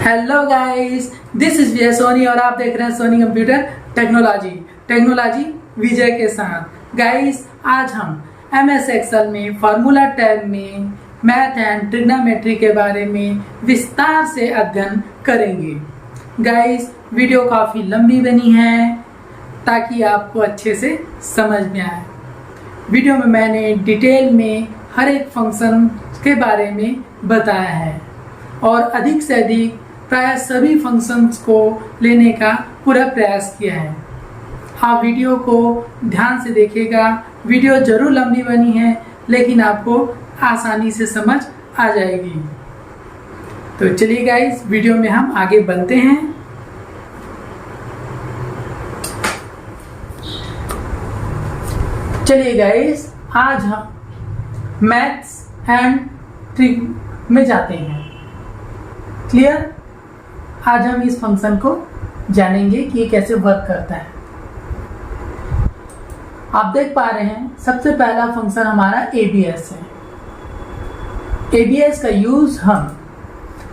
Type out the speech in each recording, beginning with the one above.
Hello guys, this is विजय सोनी और आप देख रहे हैं सोनी कंप्यूटर टेक्नोलॉजी विजय के साथ। गाइस, आज हम एमएस एक्सेल में फार्मूला टैब में मैथ एंड ट्रिग्नोमेट्री के बारे में विस्तार से अध्ययन करेंगे। गाइस, वीडियो काफ़ी लंबी बनी है ताकि आपको अच्छे से समझ में आए। वीडियो में मैंने डिटेल में हर एक फंक्शन के बारे में बताया है और अधिक से अधिक प्राय सभी फंक्शंस को लेने का पूरा प्रयास किया है। आप वीडियो को ध्यान से देखिएगा। वीडियो जरूर लंबी बनी है लेकिन आपको आसानी से समझ आ जाएगी। तो चलिए गाइस, वीडियो में हम आगे बढ़ते हैं। चलिए गाइस, आज हम मैथ्स एंड ट्रिक में जाते हैं। क्लियर? आज हम इस फंक्शन को जानेंगे कि ये कैसे वर्क करता है। आप देख पा रहे हैं, सबसे पहला फंक्शन हमारा एबीएस है। एबीएस का यूज हम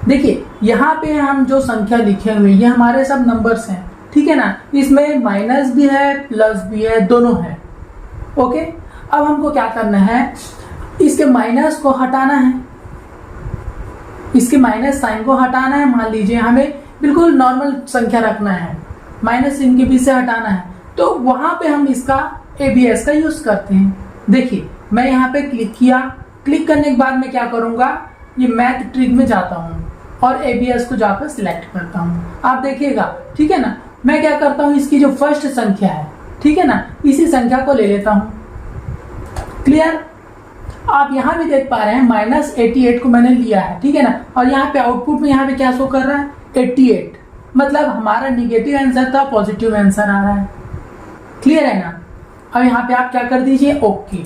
देखिए, यहाँ पे हम जो संख्या लिखे हुए ये हमारे सब नंबर्स हैं, ठीक है ना। इसमें माइनस भी है, प्लस भी है, दोनों है। ओके, अब हमको क्या करना है, इसके माइनस को हटाना है, इसके माइनस साइन को हटाना है। मान लीजिए हमें बिल्कुल नॉर्मल संख्या रखना है, माइनस इनके बीच से हटाना है, तो वहां पे हम इसका एबीएस का यूज करते हैं। देखिए, मैं यहाँ पे क्लिक किया। क्लिक करने के बाद मैं क्या करूंगा, ये मैथ ट्रिक में जाता हूँ और एबीएस को जाकर सिलेक्ट करता हूँ। आप देखिएगा, ठीक है ना। मैं क्या करता हूँ, इसकी जो फर्स्ट संख्या है, ठीक है ना, इसी संख्या को ले लेता हूँ। क्लियर? आप यहाँ भी देख पा रहे हैं -88 को मैंने लिया है, ठीक है ना। और यहाँ पे आउटपुट में यहाँ पे क्या शो कर रहा है, 88। मतलब हमारा निगेटिव आंसर था, पॉजिटिव आंसर आ रहा है। क्लियर है ना। अब यहाँ पे आप क्या कर दीजिए, ओके।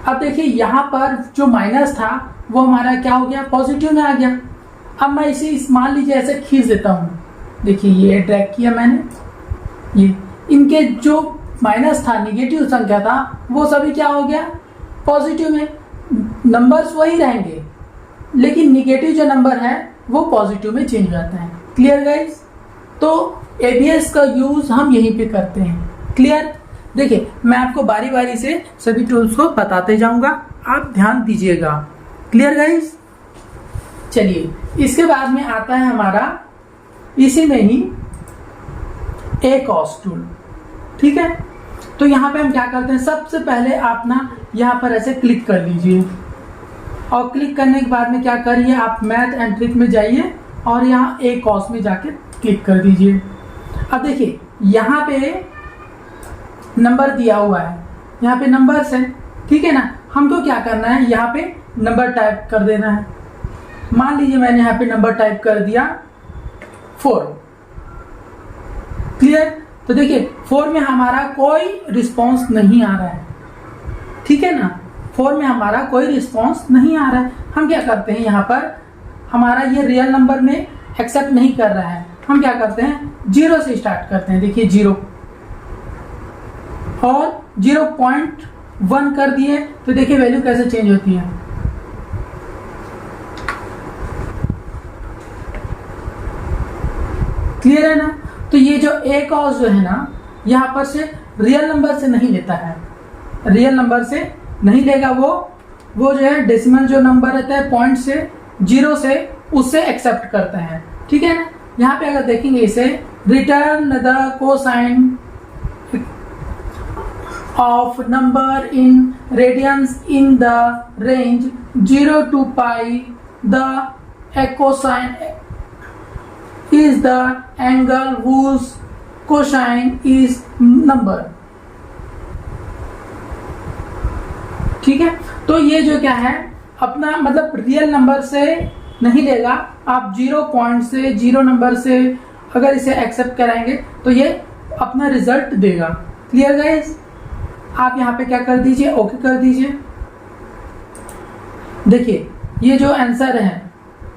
अब देखिए, यहाँ पर जो माइनस था वो हमारा क्या हो गया, पॉजिटिव में आ गया। अब मैं इसे मान लीजिए ऐसे खींच देता हूँ। देखिए, ये ड्रैग किया मैंने, ये इनके जो माइनस था, निगेटिव संख्या था, वो सभी क्या हो गया, पॉजिटिव में। नंबर्स वही रहेंगे लेकिन निगेटिव जो नंबर है वो पॉजिटिव में चेंज हो जाता है। Clear guys? तो एबीएस का यूज हम यहीं पे करते हैं। क्लियर? देखिए, मैं आपको बारी बारी से सभी टूल्स को बताते जाऊंगा, आप ध्यान दीजिएगा। Clear guys? चलिए, इसके बाद में आता है हमारा इसी में ही एक कॉस टूल, ठीक है। तो यहाँ पे हम क्या करते हैं, सबसे पहले आप ना यहाँ पर ऐसे क्लिक कर लीजिए और क्लिक करने के बाद में क्या करिए, आप मैथ एंड ट्रिक में जाइए और यहाँ एक कॉस में जाके क्लिक कर दीजिए। अब देखिए, यहाँ पे नंबर दिया हुआ है, यहाँ पे नंबर्स है, ठीक है ना। हमको क्या करना है, यहाँ पे नंबर टाइप कर देना है। मान लीजिए मैंने यहाँ पे नंबर टाइप कर दिया 4। क्लियर? तो देखिए, 4 में हमारा कोई रिस्पॉन्स नहीं आ रहा है, ठीक है ना। 4 में हमारा कोई रिस्पॉन्स नहीं आ रहा है। हम क्या करते हैं, यहाँ पर हमारा ये रियल नंबर में एक्सेप्ट नहीं कर रहा है। हम क्या करते हैं, 0 से स्टार्ट करते हैं। देखिए 0 और 0.1 कर दिए तो देखिए वैल्यू कैसे चेंज होती है। क्लियर है ना। तो ये जो एक और जो है ना, यहाँ पर से रियल नंबर से नहीं लेता है, रियल नंबर से नहीं लेगा। वो जो है डेसिमल जो नंबर रहता है, पॉइंट से, 0 से, उससे एक्सेप्ट करता है, ठीक है ना। यहाँ पे अगर देखेंगे इसे, return the cosine of number in radians in the range 0 to pi, the cosine is the angle whose cosine is number। ठीक है। तो ये जो क्या है, अपना मतलब रियल नंबर से नहीं लेगा। आप 0 पॉइंट से, 0 नंबर से अगर इसे एक्सेप्ट कराएंगे तो ये अपना रिजल्ट देगा। Clear guys? आप यहाँ पे क्या कर दीजिए, ओके कर दीजिए। देखिए, ये जो आंसर है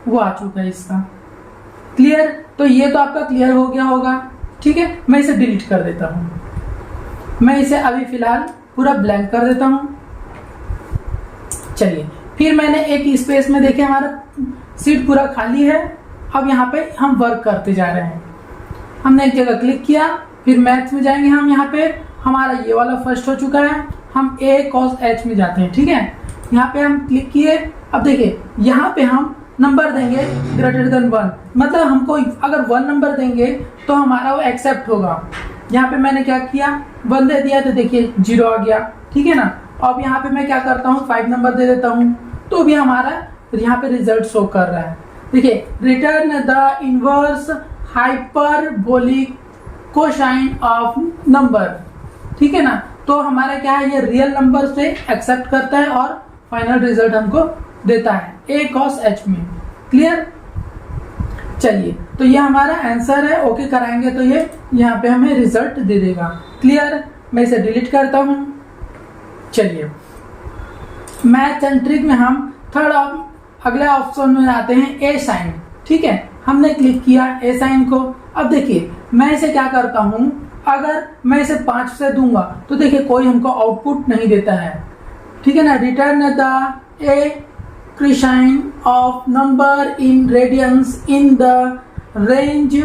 वो आ चुका है इसका। क्लियर? तो ये तो आपका क्लियर हो गया होगा, ठीक है। मैं इसे डिलीट कर देता हूं। मैं इसे अभी फिलहाल पूरा ब्लैंक कर देता हूं। चलिए, फिर मैंने एक स्पेस में, देखिए हमारा सीट पूरा खाली है, अब यहाँ पे हम वर्क करते जा रहे हैं। हमने एक जगह क्लिक किया, फिर मैथ्स में जाएंगे हम। यहाँ पे हमारा ये वाला फर्स्ट हो चुका है, हम a cos h में जाते हैं, ठीक है। यहाँ पे हम क्लिक किए। अब देखिए यहाँ पे हम नंबर देंगे ग्रेटर देन 1, मतलब हमको अगर 1 नंबर देंगे तो हमारा वो एक्सेप्ट होगा। यहाँ पे मैंने क्या किया, 1 दे दिया तो देखिए 0 आ गया, ठीक है ना। अब यहाँ पे मैं क्या करता हूँ, 5 नंबर दे देता हूँ तो भी हमारा यहाँ पे रिजल्ट शो कर रहा है। देखिए return the inverse hyperbolic cosine of number, ठीक है ना। तो हमारा क्या है, ये रियल नंबर से एक्सेप्ट करता है और फाइनल रिजल्ट हमको देता है a cos h में। क्लियर। चलिए तो ये हमारा आंसर है। ओके कराएंगे तो ये यहाँ पे हमें रिजल्ट दे देगा। क्लियर। मैं इसे डिलीट करता हूँ। चलिए मैथ एंड ट्रिक में हम थर्ड अगले ऑप्शन में आते हैं ए साइन, ठीक है। हमने क्लिक किया ए साइन को। अब देखिए मैं इसे क्या करता हूँ, अगर मैं इसे 5 से दूंगा तो देखिए कोई हमको आउटपुट नहीं देता है, ठीक है ना। Return the arcsine of number in radians in the range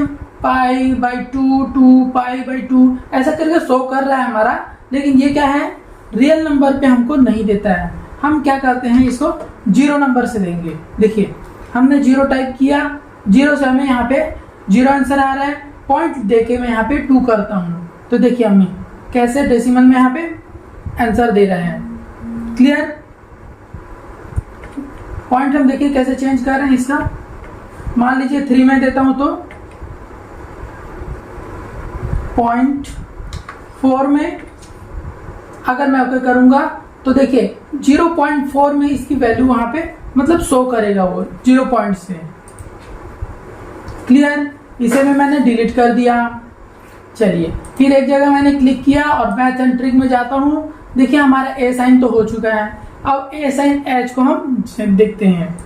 π/2 to π/2 ऐसा करके शो कर रहा है हमारा, लेकिन ये क्या है, रियल नंबर पे हमको नहीं देता है। हम क्या करते हैं, इसको 0 नंबर से देंगे। देखिए हमने 0 टाइप किया, 0 से हमें यहाँ पे 0 आंसर आ रहा है। पॉइंट देके मैं यहाँ पे 2 करता हूँ तो देखिए हमें कैसे डेसिमल में यहाँ पे आंसर दे रहे हैं। क्लियर। पॉइंट हम देखिए कैसे चेंज कर रहे हैं इसका। मान लीजिए 3 में देता हूं तो 0.4 में अगर मैं ओके करूंगा तो देखिए 0.4 में इसकी वैल्यू वहां पे मतलब शो करेगा वो 0 पॉइंट से। क्लियर। इसे भी मैंने डिलीट कर दिया। चलिए फिर एक जगह मैंने क्लिक किया और मैथ एंड ट्रिक में जाता हूं। देखिए हमारा ए साइन तो हो चुका है। अब ए साइन एच को हम देखते हैं।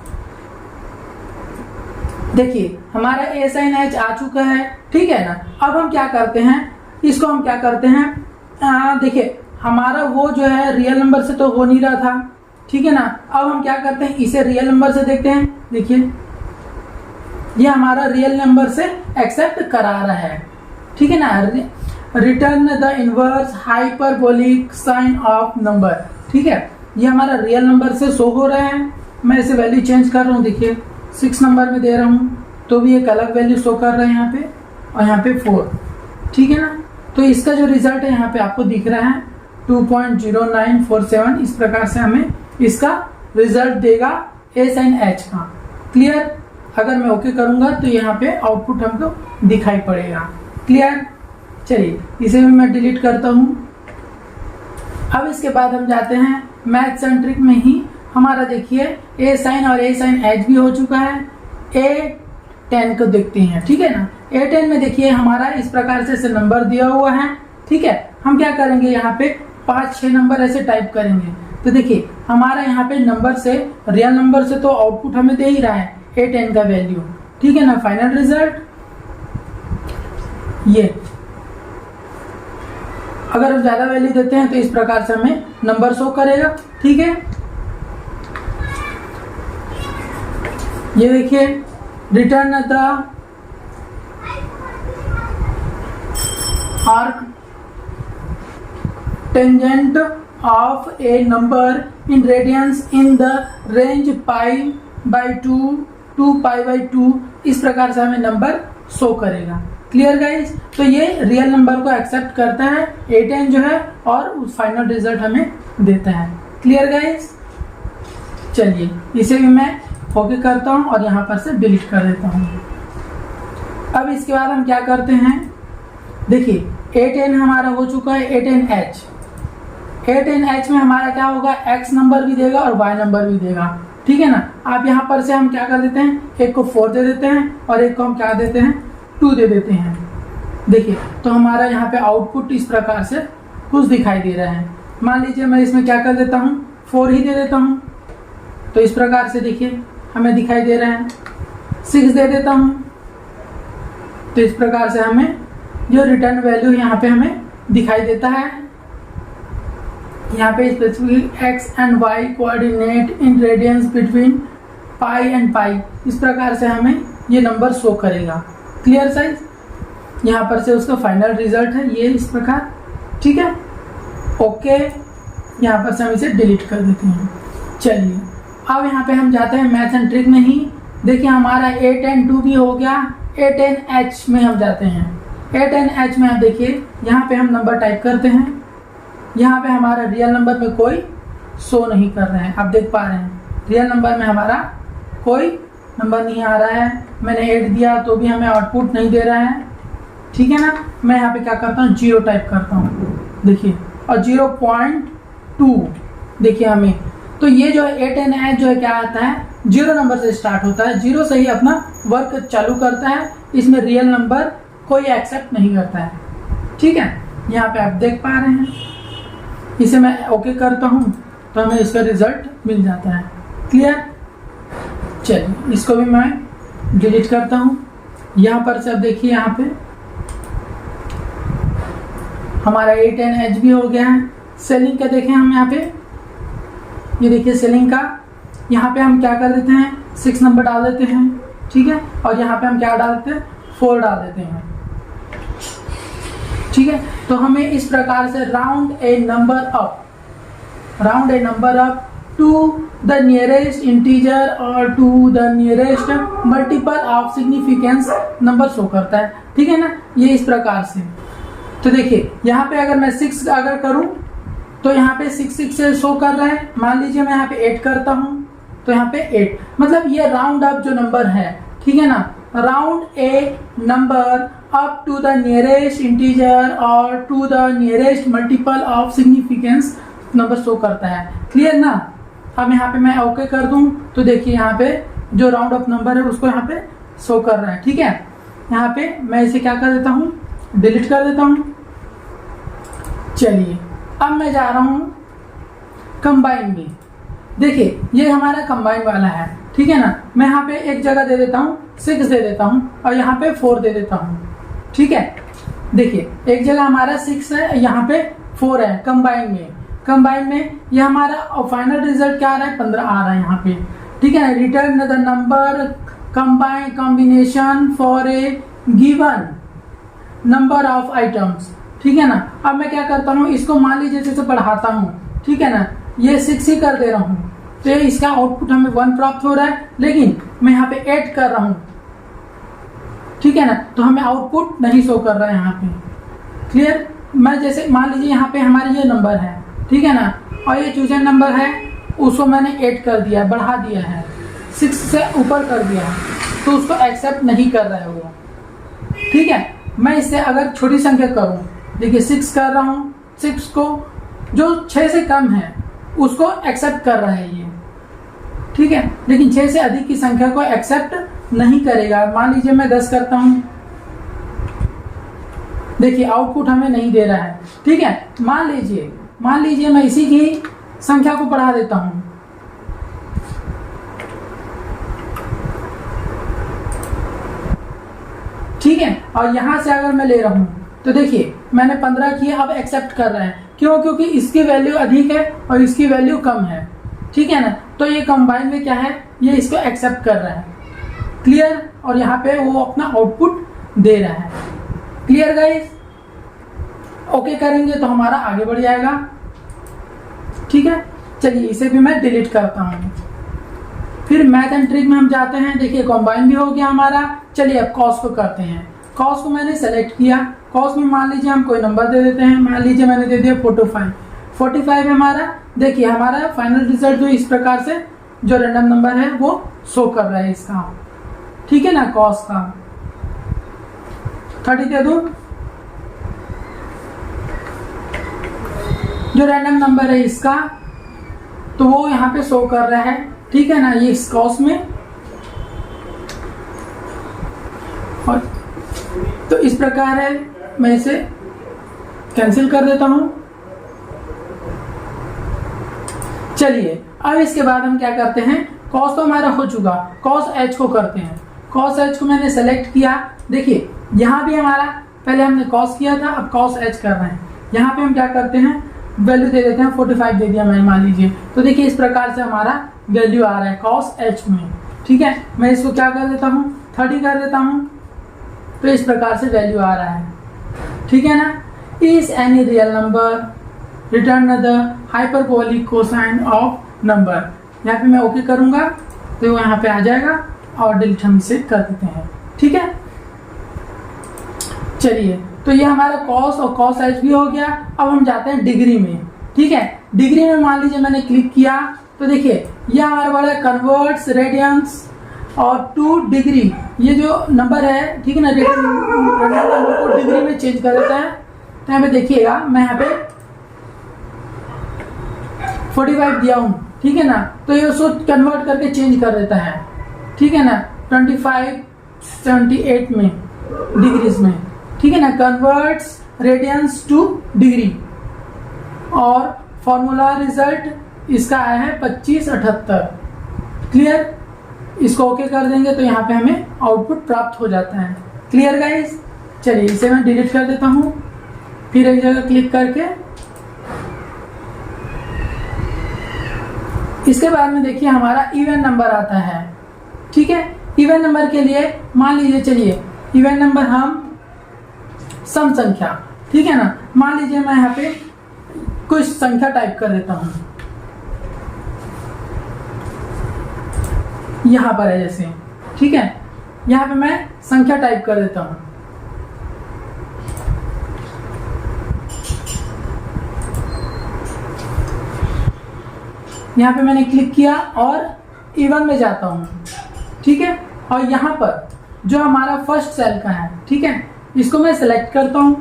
देखिए हमारा ए साइन एच आ चुका है, ठीक है ना। अब हम क्या करते हैं, इसको हम क्या करते हैं, देखिए हमारा वो जो है रियल नंबर से तो हो नहीं रहा था, ठीक है ना। अब हम क्या करते हैं, इसे रियल नंबर से देखते हैं। देखिए ये हमारा रियल नंबर से एक्सेप्ट करा रहा है, ठीक है ना। Return the inverse hyperbolic sine of number, ठीक है। ये हमारा रियल नंबर से शो हो रहा है। मैं इसे वैल्यू चेंज कर रहा हूँ। देखिए 6 नंबर में दे रहा हूँ तो भी एक अलग वैल्यू शो कर रहा है यहाँ पे, और यहाँ पे 4, ठीक है ना। तो इसका जो रिजल्ट है यहाँ पे आपको दिख रहा है 2.0947। इस प्रकार से हमें इसका रिजल्ट देगा ए साइन एच का। क्लियर। अगर मैं ओके करूंगा तो यहाँ पे आउटपुट हमको दिखाई पड़ेगा। क्लियर। चलिए इसे भी मैं डिलीट करता हूँ। अब इसके बाद हम जाते हैं मैथ एंड ट्रिक में ही। हमारा देखिए ए साइन और ए साइन एच भी हो चुका है। A10 को देखते हैं, ठीक है ना। A10 में देखिए हमारा इस प्रकार से ऐसे नंबर दिया हुआ है, ठीक है। हम क्या करेंगे, यहाँ पे 5-6 नंबर ऐसे टाइप करेंगे तो देखिए हमारा यहाँ पे नंबर से रियल नंबर से तो आउटपुट हमें दे ही रहा है A10 का वैल्यू, ठीक है ना। फाइनल रिजल्ट ये, अगर हम ज्यादा वैल्यू देते हैं तो इस प्रकार से हमें नंबर शो करेगा, ठीक है। ये देखिए return the arc tangent of a number in radians in the range π/2 to π/2। इस प्रकार से हमें नंबर शो करेगा। Clear guys. तो ये रियल नंबर को एक्सेप्ट करता है A10 जो है, और उस फाइनल रिजल्ट हमें देता है। Clear guys. चलिए इसे भी मैं ओके करता हूं और यहाँ पर से डिलीट कर देता हूं। अब इसके बाद हम क्या करते हैं, देखिए A10 हमारा हो चुका है A10H। A10H में हमारा क्या होगा, X नंबर भी देगा और Y नंबर भी देगा, ठीक है ना। आप यहाँ पर से हम क्या कर देते हैं, एक को 4 दे देते हैं और एक को हम क्या देते हैं, 2 दे देते हैं। देखिए तो हमारा यहाँ पे आउटपुट इस प्रकार से कुछ दिखाई दे रहा है। मान लीजिए मैं इसमें क्या कर देता हूँ, 4 ही दे देता हूँ तो इस प्रकार से देखिए हमें दिखाई दे रहा है। 6 दे देता हूँ तो इस प्रकार से हमें जो रिटर्न वैल्यू यहाँ पे हमें दिखाई देता है। यहाँ पे specific x and y coordinate in radiance between pi and pi, इस प्रकार से हमें ये नंबर शो करेगा। Clear size? यहाँ पर से उसका फाइनल रिजल्ट है ये इस प्रकार। ठीक है, ओके। यहाँ पर से हम इसे डिलीट कर देते हैं। चलिए अब यहाँ पे हम जाते हैं मैथ एंड ट्रिक में ही। देखिए हमारा 8n2 भी हो गया। 8n(h) में हम जाते हैं। 8n(h) में आप देखिए यहाँ पे हम नंबर टाइप करते हैं। यहाँ पे हमारा रियल नंबर में कोई शो नहीं कर रहा है, आप देख पा रहे हैं रियल नंबर में हमारा कोई नंबर नहीं आ रहा है। मैंने 8 दिया तो भी हमें आउटपुट नहीं दे रहा है। ठीक है ना, मैं यहाँ पे क्या करता हूँ 0 टाइप करता हूँ, देखिए, और 0.2 देखिए हमें। तो ये जो है 8n(h) जो है क्या आता है 0 नंबर से स्टार्ट होता है, 0 से ही अपना वर्क चालू करता है। इसमें रियल नंबर कोई एक्सेप्ट नहीं करता है। ठीक है, यहाँ पे आप देख पा रहे हैं। इसे मैं ओके करता हूँ तो हमें इसका रिजल्ट मिल जाता है। क्लियर? चलिए इसको भी मैं डिलीट करता हूँ। यहाँ पर से अब देखिए यहाँ पे हमारा 8n(h) भी हो गया है। सेलिंग का देखें हम यहाँ पे, ये देखिए सेलिंग का, यहाँ पे हम क्या कर देते हैं 6 नंबर डाल देते हैं। ठीक है, और यहाँ पे हम क्या डालते हैं 4 डाल देते हैं। ठीक है, तो हमें इस प्रकार से round a number up to the nearest integer और to the nearest multiple of significance number show करता है। ठीक है ना, ये इस प्रकार से। तो देखिए यहाँ पे अगर मैं 6 अगर करूं तो यहाँ पे 6 से शो कर रहा है। मान लीजिए मैं यहाँ पे 8 करता हूं तो यहाँ पे 8, मतलब ये राउंड अप जो नंबर है, ठीक है ना, round a number up to the nearest integer और to the nearest multiple of significance number show करता है। क्लियर ना? अब यहाँ पे मैं ओके कर दूं तो देखिए यहाँ पे जो राउंड अप नंबर है उसको यहाँ पे शो कर रहा है। ठीक है, यहाँ पे मैं इसे क्या कर देता हूँ डिलीट कर देता हूँ। चलिए अब मैं जा रहा हूँ कंबाइन में। देखिए ये हमारा कंबाइन वाला है। ठीक है ना, मैं यहाँ पे एक जगह दे देता हूँ 6 दे देता हूँ और यहाँ पे 4 दे देता हूँ। ठीक है, देखिए एक जगह हमारा 6 है, यहाँ पे 4 है कंबाइन में। कंबाइन में ये हमारा फाइनल रिजल्ट क्या आ रहा है 15 आ रहा है यहाँ पे। ठीक है, return the number combine combination for a given number of items. ठीक है ना, अब मैं क्या करता हूँ इसको मान लीजिए जैसे बढ़ाता हूँ। ठीक है ना, ये 6 ही कर दे रहा हूँ तो इसका आउटपुट हमें 1 प्राप्त हो रहा है, लेकिन मैं यहाँ पे 8 कर रहा हूँ। ठीक है ना, तो हमें आउटपुट नहीं शो कर रहा है यहाँ पे। क्लियर? मैं जैसे मान लीजिए यहाँ पे हमारी ये नंबर है, ठीक है ना, और ये चूजन नंबर है, उसको मैंने 8 कर दिया, बढ़ा दिया है, 6 से ऊपर कर दिया है, तो उसको एक्सेप्ट नहीं कर रहा है वो। ठीक है, मैं इससे अगर छोटी संख्या करूँ, देखिए 6 कर रहा हूँ, 6 को जो 6 से कम है उसको एक्सेप्ट कर रहा है ये। ठीक है, लेकिन 6 से अधिक की संख्या को एक्सेप्ट नहीं करेगा। मान लीजिए मैं 10 करता हूँ, देखिए आउटपुट हमें नहीं दे रहा है। ठीक है, मान लीजिए मैं इसी की संख्या को बढ़ा देता हूँ। ठीक है, और यहां से अगर मैं ले रहा हूं तो देखिए मैंने 15 किए, अब एक्सेप्ट कर रहा है। क्यों? क्योंकि इसकी वैल्यू अधिक है और इसकी वैल्यू कम है। ठीक है ना, तो ये कंबाइन में क्या है, ये इसको एक्सेप्ट कर रहा है। क्लियर? और यहाँ पे वो अपना आउटपुट दे रहा है। Clear guys? ओके करेंगे तो हमारा आगे बढ़ जाएगा। ठीक है, चलिए इसे भी मैं डिलीट करता हूँ। फिर मैथ एंड ट्रिक में हम जाते हैं। देखिए कंबाइन भी हो गया हमारा। चलिए अब कॉस को करते हैं। कॉस को मैंने सेलेक्ट किया। कॉस में मान लीजिए हम कोई नंबर दे देते हैं। मान लीजिए मैंने दे दिया 45 है हमारा। देखिए हमारा फाइनल रिजल्ट जो इस प्रकार से जो रैंडम नंबर है वो शो कर रहा है इसका। ठीक है ना, कॉस का 30 दे दूं, जो रैंडम नंबर है इसका तो वो यहाँ पे शो कर रहा है। ठीक है ना, ये इस कॉस में, और तो इस प्रकार है। मैं इसे कैंसिल कर देता हूं। चलिए अब इसके बाद हम क्या करते हैं, कॉस तो हमारा हो चुका, कॉस एच को करते हैं। कॉस एच को मैंने सेलेक्ट किया। देखिए यहां भी हमारा पहले हमने कॉस किया था, अब कॉस एच कर रहे हैं। यहाँ पे हम क्या करते हैं, वैल्यू दे देते हैं। 45 दे दिया मैंने मान लीजिए, तो देखिए इस प्रकार से हमारा वैल्यू आ रहा है कॉस एच में। ठीक है, मैं इसको क्या कर देता हूँ 30 कर देता हूँ, तो इस प्रकार से वैल्यू आ रहा है, ठीक है ना। Is any real number, return the hyperbolic cosine of number. यहाँ पे मैं ओके करूंगा तो वो यहाँ पे आ जाएगा और डिलीट हम इसे कर देते हैं, ठीक है। चलिए, तो ये हमारा कॉस और कॉस एच भी हो गया। अब हम जाते हैं डिग्री में, ठीक है। डिग्री में मान लीजिए मैंने क्लिक किया तो देखिए ये हमारा बड़ा कन्वर्ट्स रेडियंस और टू डिग्री, ये जो नंबर है, ठीक है ना, नंबर को डिग्री में चेंज कर देता है। तो यहाँ पे देखिएगा मैं यहाँ पे 45 दिया हूँ, ठीक है ना, तो ये उसको कन्वर्ट करके चेंज कर देता है, ठीक है ना, 25 78 में डिग्रीज में, ठीक है ना। कन्वर्ट्स रेडियंस टू डिग्री और फॉर्मूला रिजल्ट इसका आया है 2578। क्लियर, इसको ओके कर देंगे तो यहाँ पे हमें आउटपुट प्राप्त हो जाता है। Clear guys. चलिए इसे मैं डिलीट कर देता हूँ, फिर एक जगह क्लिक करके। इसके बाद में देखिए हमारा इवन नंबर आता है, ठीक है। इवन नंबर के लिए मान लीजिए, चलिए इवन नंबर हम सम संख्या, ठीक है ना, मान लीजिए मैं यहाँ पे कुछ संख्या टाइप कर देता हूं, यहां पर है जैसे, ठीक है, यहां पे मैं संख्या टाइप कर देता हूं। यहां पे मैंने क्लिक किया और इवन में जाता हूं, ठीक है। और यहां पर जो हमारा फर्स्ट सेल का है, ठीक है, इसको मैं सेलेक्ट करता हूं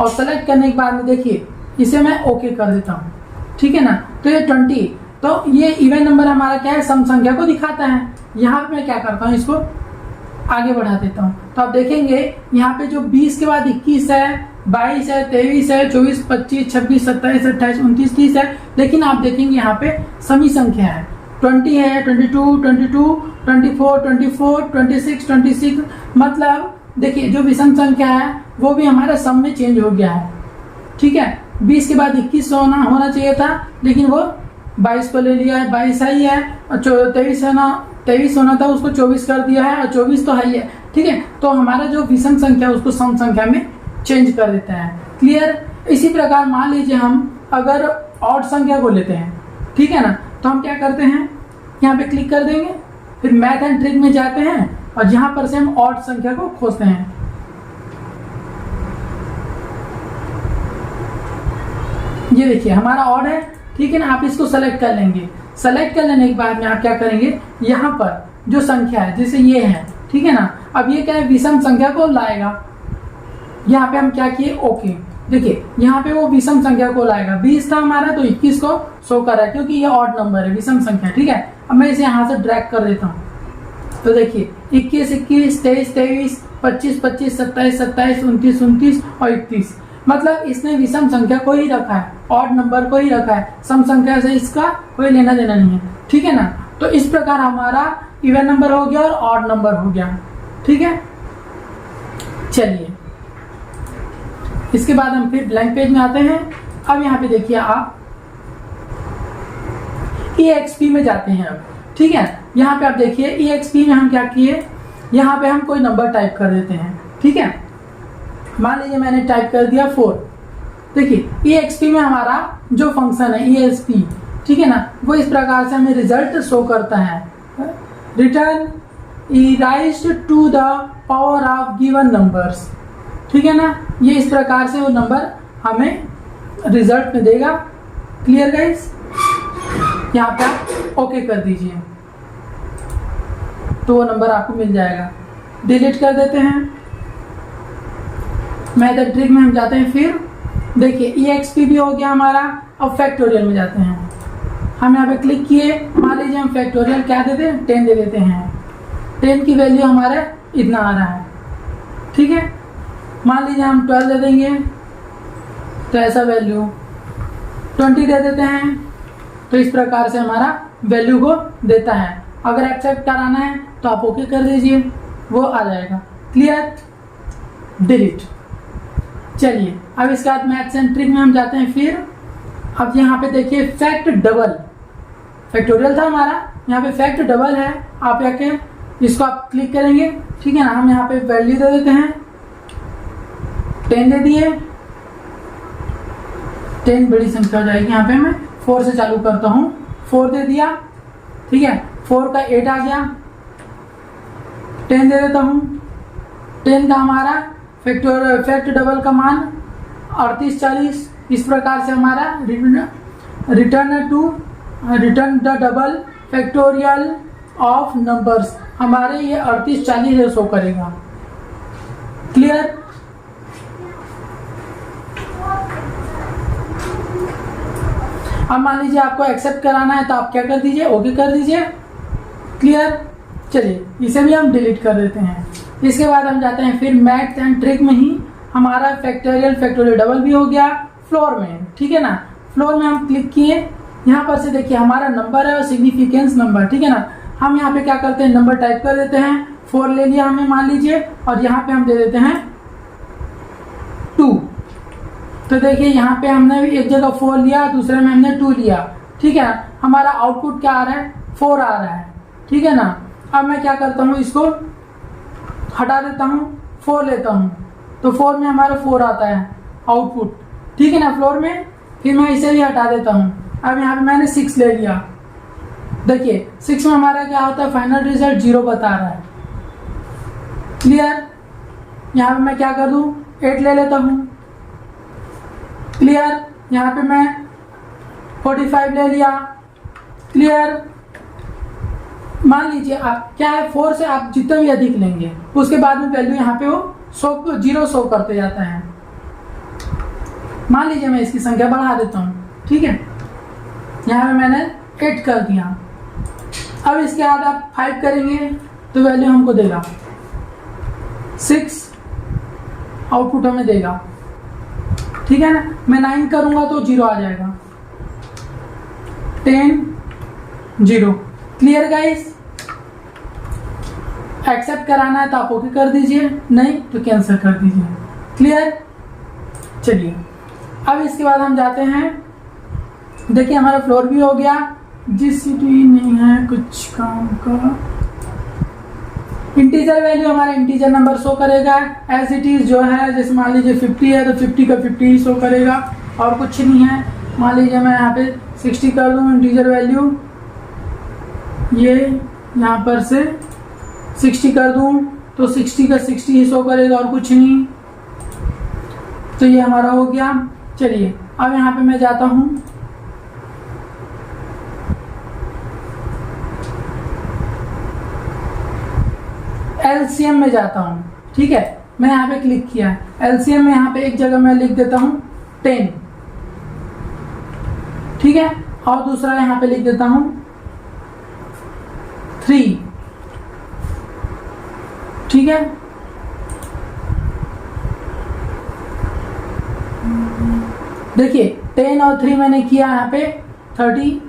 और सेलेक्ट करने के बाद में देखिए इसे मैं ओके कर देता हूं, ठीक है ना। तो ये 20, तो ये इवन नंबर हमारा क्या है, सम संख्या को दिखाता है। यहाँ पे मैं क्या करता हूँ, इसको आगे बढ़ा देता हूँ, तो आप देखेंगे यहाँ पे जो 20 के बाद 21 है, 22 है, 23 है, 24, 25, 26, 27, 28, 29, 30 है, लेकिन आप देखेंगे यहाँ पे समी संख्या है, 20 है, 22, 22, 24, 24, 26, 26, मतलब देखिए जो विषम संख्या है वो भी हमारा सम में चेंज हो गया है, ठीक है। 20 के बाद 21 होना चाहिए था, लेकिन वो 22 को ले लिया है, 22 है ही है, और 23 होना था, उसको 24 कर दिया है, और 24 तो है ही है, ठीक है। तो हमारा जो विषम संख्या है उसको सम संख्या में चेंज कर देता है। क्लियर। इसी प्रकार मान लीजिए हम अगर ऑड संख्या को लेते हैं, ठीक है ना, तो हम क्या करते हैं, यहाँ पे क्लिक कर देंगे, फिर मैथ एंड ट्रिक में जाते हैं और यहाँ पर से हम ऑड संख्या को खोजते हैं। ये देखिए हमारा ऑड है, ठीक है ना, आप इसको सेलेक्ट कर लेंगे। सेलेक्ट कर लेने के बाद में आप क्या करेंगे, यहाँ पर जो संख्या है जैसे ये है, ठीक है ना, अब ये क्या है, विषम संख्या को लाएगा। यहाँ पे हम क्या किए, ओके, देखिए यहाँ पे वो विषम संख्या को लाएगा। 20 था हमारा तो 21 को शो कर रहा है, क्योंकि ये ऑड नंबर है, विषम संख्या, ठीक है। अब मैं इसे यहाँ से ड्रैग कर देता हूँ, तो देखिए 21, 21, 23, 23, 25, 25, 27, 27, 29, 29 और 31, मतलब इसने विषम संख्या को ही रखा है, ऑड नंबर को ही रखा है, सम संख्या से इसका कोई लेना देना नहीं है, ठीक है ना। तो इस प्रकार हमारा इवन नंबर हो गया और ऑड नंबर हो गया, ठीक है। चलिए इसके बाद हम फिर ब्लैंक पेज में आते हैं। अब यहाँ पे देखिए आप EXP में जाते हैं अब, ठीक है। यहाँ पे आप देखिए EXP में हम क्या किए, यहाँ पे हम कोई नंबर टाइप कर देते हैं, ठीक है। मान लीजिए मैंने टाइप कर दिया 4। देखिए EXP में हमारा जो फंक्शन है ESP, ठीक है ना, वो इस प्रकार से हमें रिजल्ट शो करता है, return e raised to the power of given numbers, ठीक है ना। ये इस प्रकार से वो नंबर हमें रिजल्ट में देगा। Clear guys. यहाँ पे आप ओके कर दीजिए तो वो नंबर आपको मिल जाएगा। डिलीट कर देते हैं। मैथड ट्रिक में हम जाते हैं, फिर देखिए EXP भी हो गया हमारा। अब फैक्टोरियल में जाते हैं। हम यहाँ पे क्लिक किए, मान लीजिए हम फैक्टोरियल क्या देते हैं, 10 दे देते हैं। 10 की वैल्यू हमारा इतना आ रहा है, ठीक है। मान लीजिए हम 12 दे देंगे तो ऐसा वैल्यू, 20 दे देते हैं तो इस प्रकार से हमारा वैल्यू को देता है। अगर एक्सेप्ट कराना है तो आप ओके कर दीजिए, वो आ जाएगा। क्लियर। डिलीट। चलिए अब इसके बाद मैथ्स एंड ट्रिक में हम जाते हैं। फिर अब यहाँ पे देखिए फैक्ट डबल, फैक्टोरियल था हमारा, यहाँ पे फैक्ट डबल है। आप आके इसको आप क्लिक करेंगे, ठीक है ना। हम यहाँ पे वैल्यू दे देते हैं 10 दे दिए, 10 बड़ी संख्या हो जाएगी। यहाँ पे मैं 4 से चालू करता हूँ, 4 दे दिया, ठीक है। 4 का 8 आ गया, 10 दे देता हूँ, 10 का हमारा फैक्ट डबल का मान 3840। इस प्रकार से हमारा return the double factorial of numbers, हमारे ये 3840 शो करेगा। क्लियर? अब मान लीजिए आपको एक्सेप्ट कराना है तो आप क्या कर दीजिए, ओके कर दीजिए। क्लियर? चलिए इसे भी हम डिलीट कर देते हैं। इसके बाद हम जाते हैं फिर मैथ्स एंड ट्रिक में ही हमारा फैक्टोरियल डबल भी हो गया फ्लोर में, ठीक है ना। फ्लोर में हम क्लिक किए, यहाँ पर से देखिए हमारा नंबर है और सिग्निफिकेंस नंबर, ठीक है ना। हम यहाँ पे क्या करते हैं, नंबर टाइप कर देते हैं, 4 ले लिया हमने मान लीजिए, और यहाँ पे हम दे देते हैं 2। तो देखिए यहाँ पे हमने एक जगह 4 लिया, दूसरे में हमने 2 लिया, ठीक है। हमारा आउटपुट क्या आ रहा है, 4 आ रहा है, ठीक है ना। अब मैं क्या करता हूँ, इसको हटा देता हूँ, 4 लेता हूँ, तो 4 में हमारा 4 आता है आउटपुट, ठीक है ना, फ्लोर में। फिर मैं इसे भी हटा देता हूँ। अब यहाँ पे मैंने 6 ले लिया, देखिए 6 में हमारा क्या होता है, फाइनल रिजल्ट 0 बता रहा है। क्लियर? यहाँ पे मैं क्या कर दूँ, 8 ले लेता हूँ। क्लियर? यहाँ पे मैं 45 ले लिया। क्लियर? मान लीजिए आप क्या है, 4 से आप जितना भी अधिक लेंगे उसके बाद में वैल्यू यहाँ पे वो 0 शो करते जाता है। मान लीजिए मैं इसकी संख्या बढ़ा देता हूँ, ठीक है। यहाँ पे मैंने 8 कर दिया। अब इसके बाद आप 5 करेंगे तो वैल्यू हमको देगा 6, आउटपुट हमें देगा, ठीक है ना। मैं 9 करूंगा तो 0 आ जाएगा, 10 0। Clear guys? एक्सेप्ट कराना है तो आप ओके कर दीजिए, नहीं तो कैंसिल कर दीजिए। क्लियर? चलिए अब इसके बाद हम जाते हैं, देखिए हमारा फ्लोर भी हो गया। जिस सिटी नहीं है कुछ काम का, इंटीजर वैल्यू हमारा इंटीजर नंबर शो करेगा एज इट इज, जो है जैसे मान लीजिए 50 है तो 50 का 50 ही शो करेगा और कुछ नहीं है। मान लीजिए मैं यहाँ पे 60 कर दूँ इंटीजर वैल्यू, ये यहाँ पर से 60 कर दूँ तो 60 का 60 ही शो करेगा और कुछ नहीं। तो ये हमारा हो गया। चलिए अब यहाँ पे मैं जाता हूँ, एलसीएम में जाता हूँ, ठीक है। मैं यहाँ पे क्लिक किया, एलसीएम में यहाँ पे एक जगह मैं लिख देता हूँ 10, ठीक है, और दूसरा यहाँ पे लिख देता हूँ 3, ठीक है। देखिए 10 और 3 मैंने किया यहाँ पे 30,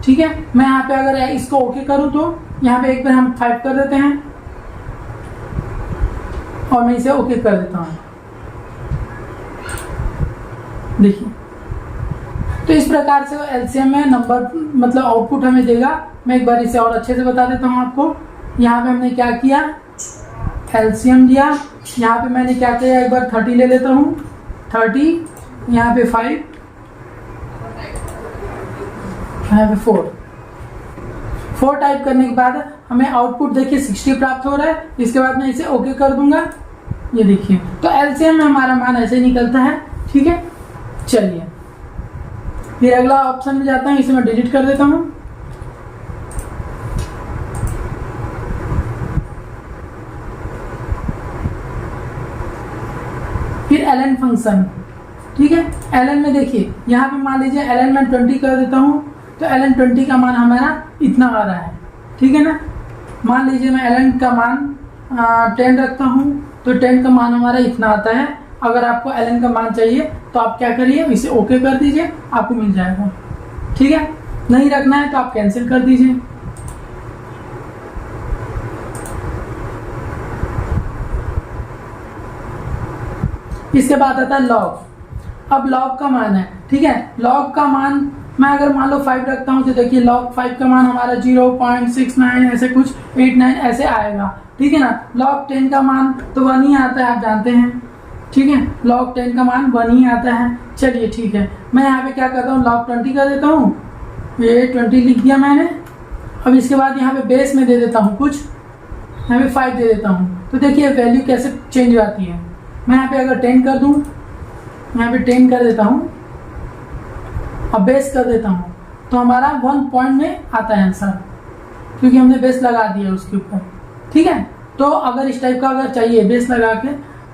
ठीक है। मैं यहाँ पे अगर इसको ओके करूँ तो यहाँ पे एक बार हम 5 कर देते हैं और मैं इसे ओके कर देता हूँ। देखिए तो इस प्रकार से एलसीएम में नंबर मतलब आउटपुट हमें देगा। मैं एक बार इसे और अच्छे से बता देता हूँ आपको। यहाँ पे हमने क्या किया, एलसीएम दिया, यहाँ पे मैंने क्या किया, एक बार 30 ले लेता हूँ, 30, यहाँ पे 5, यहाँ पे 4 टाइप करने के बाद हमें आउटपुट देखिए 60 प्राप्त हो रहा है। इसके बाद मैं इसे ओके कर दूंगा, ये देखिए। तो एलसीएम में हमारा मान ऐसे निकलता है, ठीक है। चलिए फिर अगला ऑप्शन में जाता हूँ, इसे मैं डिलीट कर देता हूँ। फिर एलएन फंक्शन, ठीक है। एलएन में देखिए यहाँ पे मान लीजिए एलएन में 20 कर देता हूँ तो एलएन 20 का मान हमारा इतना आ रहा है, ठीक है ना। मान लीजिए मैं एलएन का मान 10 रखता हूँ तो 10 का मान हमारा इतना आता है। अगर आपको एलएन का मान चाहिए तो आप क्या करिए, इसे ओके कर दीजिए, आपको मिल जाएगा, ठीक है। नहीं रखना है तो आप कैंसिल कर दीजिए। इसके बाद आता है लॉग। अब लॉग का मान है, ठीक है। लॉग का मान मैं अगर मान लो 5 रखता हूँ तो देखिए log 5 का मान हमारा 0.69 ऐसे कुछ 89 ऐसे आएगा, ठीक है ना। log 10 का मान तो 1 ही आता है, आप जानते हैं, ठीक है। log 10 का मान 1 ही आता है। चलिए ठीक है, मैं यहाँ पे क्या करता हूँ, log 20 कर देता हूँ, ये 20 लिख दिया मैंने। अब इसके बाद यहाँ पे बेस में दे देता हूँ कुछ, यहाँ पे 5 दे देता हूँ, तो देखिए वैल्यू कैसे चेंज हो जाती है। मैं यहाँ पे अगर 10 कर दूँ, यहाँ पे 10 कर देता हूँ, अब बेस कर देता हूँ, तो हमारा 1 पॉइंट में आता है आंसर, क्योंकि हमने बेस लगा दिया उसके ऊपर, ठीक है। तो अगर इस टाइप का अगर चाहिए बेस लगा के,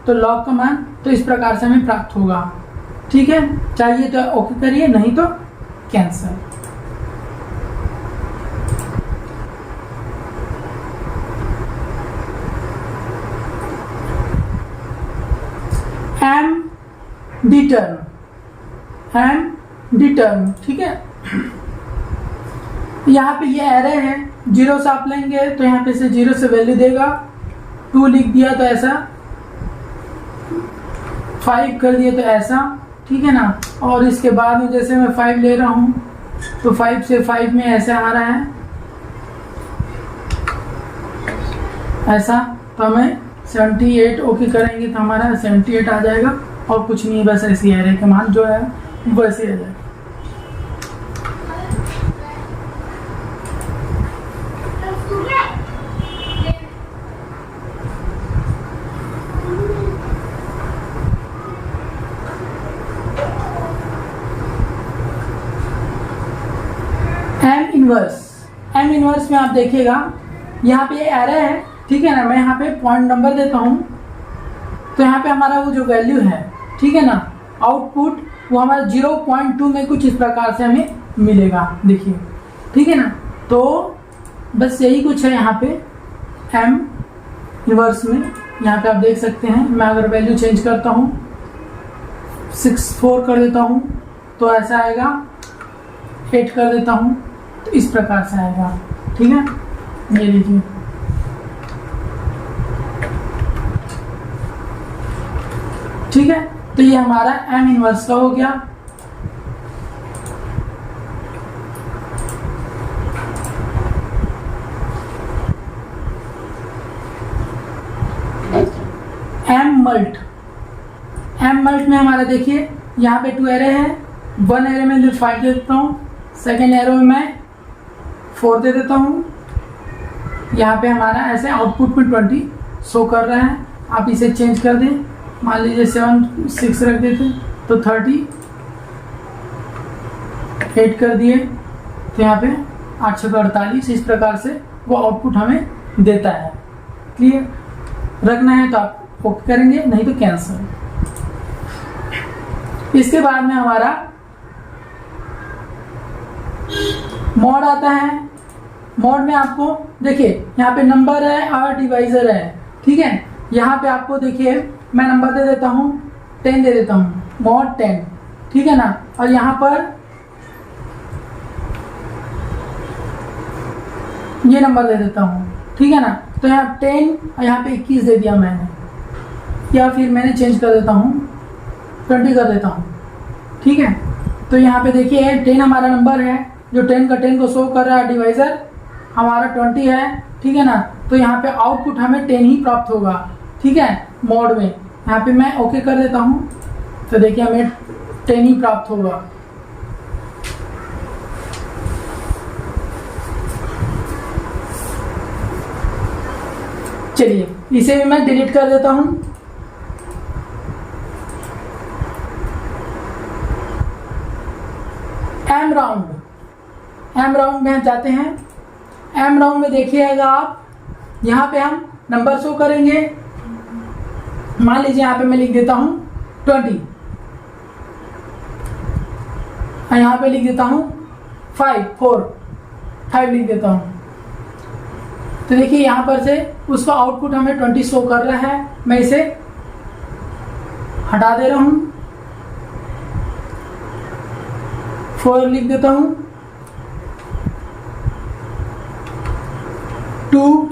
तो log का मान तो इस प्रकार से हमें प्राप्त होगा, ठीक है। चाहिए तो ओके करिए, नहीं तो कैंसिल। एम डी टर्म, ठीक है। यहाँ पे ये एरे है, 0 से आप लेंगे तो यहाँ पे से 0 से वैल्यू देगा, 2 लिख दिया तो ऐसा, 5 कर दिया तो ऐसा, ठीक है ना। और इसके बाद में जैसे मैं 5 ले रहा हूँ तो 5 से 5 में ऐसे आ रहा है, ऐसा, तो हमें 78 ओके करेंगे तो हमारा 78 आ जाएगा, और कुछ नहीं, बस ऐसी एरे के मान जो है वैसे आ जाएगा। एम इनवर्स में आप देखिएगा यहाँ पे एरे है, ठीक है ना। मैं यहाँ पे पॉइंट नंबर देता हूँ, तो यहाँ पे हमारा वो जो वैल्यू है, ठीक है ना, आउटपुट वो हमारा 0.2 में कुछ इस प्रकार से हमें मिलेगा, देखिए, ठीक है ना। तो बस यही कुछ है यहाँ पे एम इनवर्स में। यहाँ पे आप देख सकते हैं, मैं अगर वैल्यू चेंज करता हूँ 64 कर देता हूँ तो ऐसा आएगा, 8 कर देता हूँ तो इस प्रकार से आएगा, ठीक है। ये लीजिए, ठीक है। तो ये हमारा एम इनवर्स का हो गया। एम मल्ट में हमारा देखिए यहाँ पे 2 एरे है, 1 एरे में 5 दे देता हूँ, सेकेंड एरो में मैं 4 दे देता हूँ। यहाँ पे हमारा ऐसे आउटपुट में 20 शो कर रहा है। आप इसे चेंज कर दें, मान लीजिए 7 6 रख देते तो 38 कर दिए, तो यहाँ पे 8 48, इस प्रकार से वो आउटपुट हमें देता है। क्लियर, रखना है तो आप ओके करेंगे, नहीं तो कैंसिल। इसके बाद में हमारा मॉड आता है। मॉड में आपको देखिए यहाँ पे नंबर है और डिवाइजर है, ठीक है। यहाँ पे आपको देखिए मैं नंबर दे देता हूँ 10 दे देता हूँ, मॉड 10, ठीक है ना। और यहाँ पर ये नंबर दे देता हूँ, ठीक है ना। तो यहाँ 10 और यहाँ पे 21 दे दिया मैंने, या फिर मैंने चेंज कर देता हूँ 20 कर देता हूँ, ठीक है। तो यहाँ पे देखिए 10 हमारा नंबर है, जो 10 का 10 को शो कर रहा है, डिवाइजर हमारा 20 है, ठीक है ना। तो यहाँ पे आउटपुट हमें 10 ही प्राप्त होगा, ठीक है, मोड में। यहाँ पे मैं ओके कर देता हूँ, तो देखिए हमें 10 ही प्राप्त होगा। चलिए इसे भी मैं डिलीट कर देता हूँ। एम राउंड में जाते हैं। एम राउंड में देखिएगा आप, यहाँ पे हम नंबर शो करेंगे। मान लीजिए यहाँ पे मैं लिख देता हूँ 20, और यहाँ पे लिख देता हूँ 5 लिख देता हूँ। तो देखिए यहाँ पर से उसका आउटपुट हमें 20 शो कर रहा है। मैं इसे हटा दे रहा हूँ, 4 लिख देता हूँ, 2,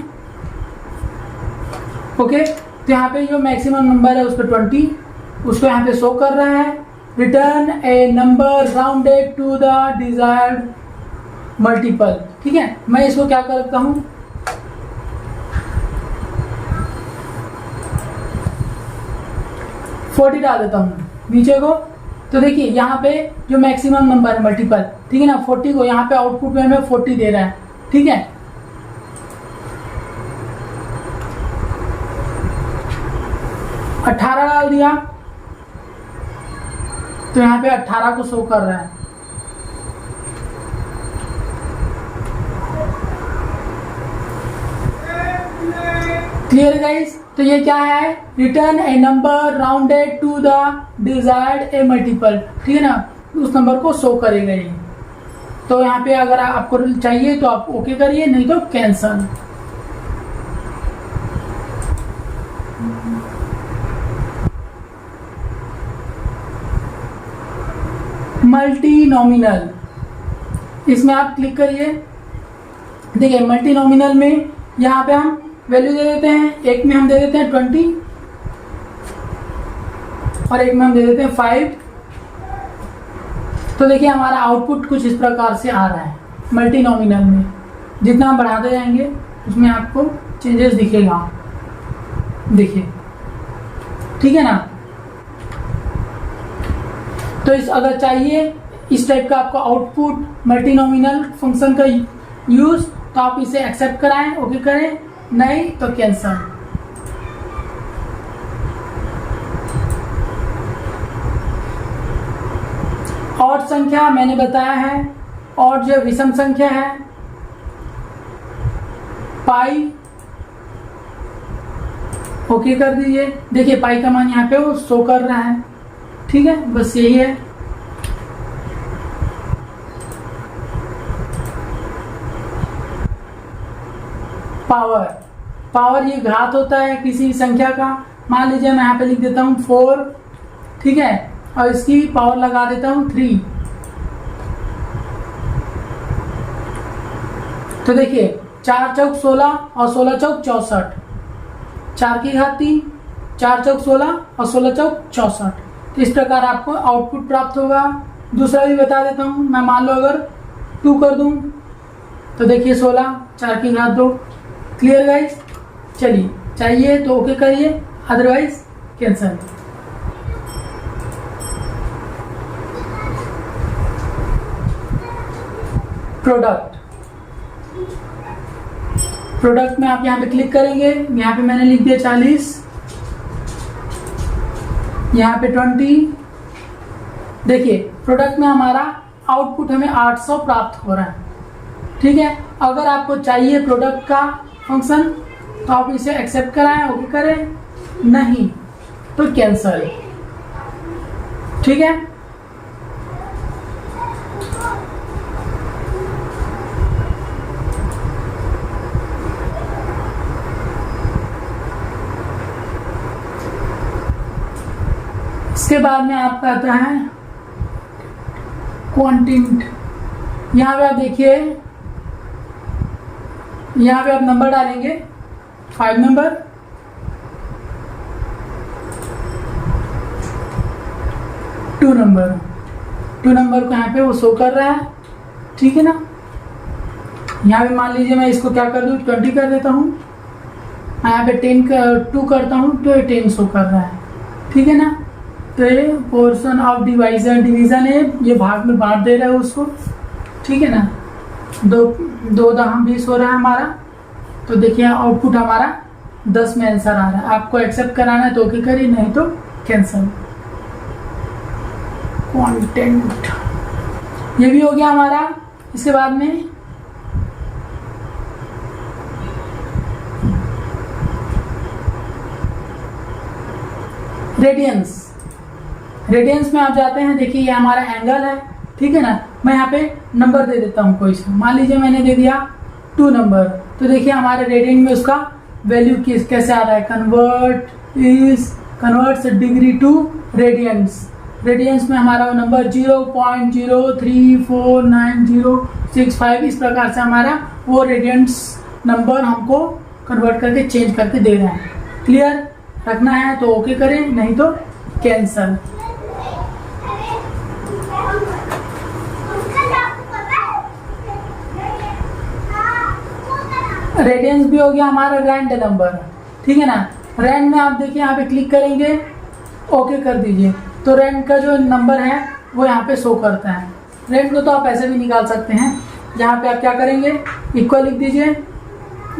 ओके। तो यहाँ पे जो मैक्सिमम नंबर है उसका 20, उसको यहाँ पे शो कर रहा है। Return a number rounded to the desired multiple. ठीक है, मैं इसको क्या करता हूं, फोर्टी डाल देता हूं नीचे को। तो देखिए यहाँ पे जो मैक्सिमम नंबर है मल्टीपल, ठीक है ना, 40 को यहाँ पे आउटपुट में हमें 40 दे रहा है। ठीक है, अठारह डाल दिया तो यहाँ पे 18 को शो कर रहा है। Clear guys? तो ये क्या है, return a number rounded to the desired a multiple. ठीक है ना, उस नंबर को शो करेगा ये। तो यहाँ पे अगर आपको चाहिए तो आप ओके करिए, नहीं तो कैंसल। मल्टी नॉमिनल, इसमें आप क्लिक करिए। देखिए मल्टी नॉमिनल में यहाँ पे हम वैल्यू दे देते हैं, एक में हम दे देते हैं 20 और एक में हम दे देते हैं 5। तो देखिए हमारा आउटपुट कुछ इस प्रकार से आ रहा है मल्टी नॉमिनल में। जितना हम बढ़ाते जाएंगे उसमें आपको चेंजेस दिखेगा, देखिए। ठीक है ना, तो इस अगर चाहिए इस टाइप का आपको आउटपुट मल्टी नॉमिनल फंक्शन का यूज, तो आप इसे एक्सेप्ट कराएं, ओके करें, नहीं तो कैंसल। और संख्या मैंने बताया है, और जो विषम संख्या है पाई, ओके कर दीजिए। देखिए पाई का मान यहाँ पे वो शो कर रहा है। ठीक है, बस यही है। पावर, पावर ये घात होता है किसी संख्या का। मान लीजिए मैं यहाँ पे लिख देता हूँ 4, ठीक है, और इसकी पावर लगा देता हूँ 3। तो देखिए 4 चौक 16 और 16 चौक 64, 4 की घात 3, 4 चौक 16 और 16 चौक 64। तो इस प्रकार आपको आउटपुट प्राप्त होगा। दूसरा भी बता देता हूँ, मैं मान लो अगर 2 कर दूं तो देखिए 16, 4 की घात 2। Clear guys? चलिए, चाहिए तो ओके करिए, अदरवाइज कैंसल। प्रोडक्ट, प्रोडक्ट में आप यहाँ पे क्लिक करेंगे। यहाँ पे मैंने लिख दिया 40, यहाँ पे 20। देखिए प्रोडक्ट में हमारा आउटपुट हमें 800 प्राप्त हो रहा है। ठीक है, अगर आपको चाहिए प्रोडक्ट का फंक्शन तो आप इसे एक्सेप्ट कराएं, ओके करें, नहीं तो कैंसल। ठीक है, इसके बाद में आपका आता है क्वांटिंट। यहाँ पे आप देखिए, यहाँ पे आप नंबर डालेंगे 5 नंबर, टू नंबर को यहाँ पे वो शो कर रहा है। ठीक है ना, यहाँ पे मान लीजिए मैं इसको क्या कर दूँ, 20 कर देता हूँ। यहाँ पे 2 करता हूँ तो ये 10 शो कर रहा है। ठीक है ना, तो ये पोर्शन ऑफ डिवीजन है, ये भाग में बांट दे रहा है उसको। ठीक है ना, 2 दहम 20 हो रहा है हमारा। तो देखिए आउटपुट हमारा 10 में आंसर आ रहा है। आपको एक्सेप्ट कराना है तो ओके करिए, नहीं तो कैंसल। कंटेंट ये भी हो गया हमारा। इसके बाद में रेडियंस, रेडियंस में आप जाते हैं। देखिए ये हमारा एंगल है। ठीक है ना, मैं यहाँ पे नंबर दे देता हूँ कोई सा। मान लीजिए मैंने दे दिया 2 नंबर, तो देखिए हमारे रेडियन में उसका वैल्यू कैसे आ रहा है, converts degree to radians. Radians में हमारा वो नंबर 0.0349065 इस प्रकार से हमारा वो रेडियंस नंबर हमको कन्वर्ट करके चेंज करके दे रहा है। क्लियर? रखना है तो ओके करें, नहीं तो कैंसल। रेडियंस भी हो गया हमारा रैंड नंबर, ठीक है ना। रैंड में आप देखिए यहाँ पे क्लिक करेंगे, ओके कर दीजिए, तो रैंड का जो नंबर है वो यहाँ पे शो करता है। रैंड को तो आप ऐसे भी निकाल सकते हैं, यहाँ पे आप क्या करेंगे, इक्वल लिख दीजिए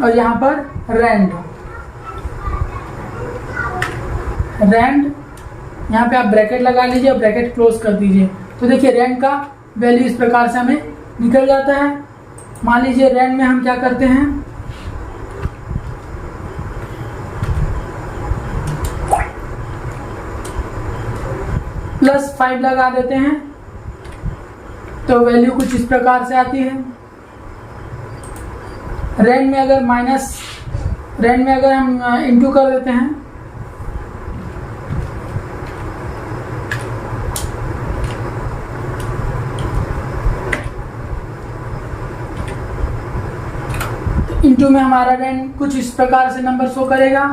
और यहाँ पर रैंड यहाँ पे आप ब्रैकेट लगा लीजिए और ब्रैकेट क्लोज कर दीजिए। तो देखिए रैंड का वैल्यू इस प्रकार से हमें निकल जाता है। मान लीजिए रैंड में हम क्या करते हैं, +5 लगा देते हैं, तो वैल्यू कुछ इस प्रकार से आती है। रैंड में अगर हम इंटू कर देते हैं, तो इंटू में हमारा रैंड कुछ इस प्रकार से नंबर शो करेगा,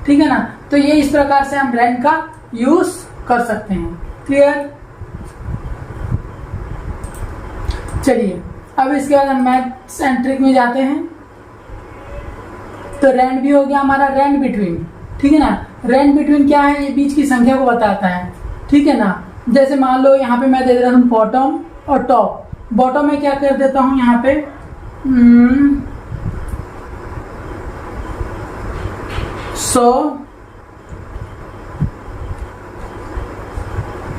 ठीक है ना। तो ये इस प्रकार से हम रैंड का यूज कर सकते हैं। क्लियर? चलिए अब इसके बाद हम मैथ्स एंड ट्रिक में जाते हैं। तो रैंड भी हो गया हमारा, रैंड बिटवीन, ठीक है ना। रैंड बिटवीन क्या है, ये बीच की संख्या को बताता है, ठीक है ना। जैसे मान लो यहाँ पे मैं दे देता हूँ बॉटम और टॉप। बॉटम में क्या कर देता हूँ यहाँ पे 100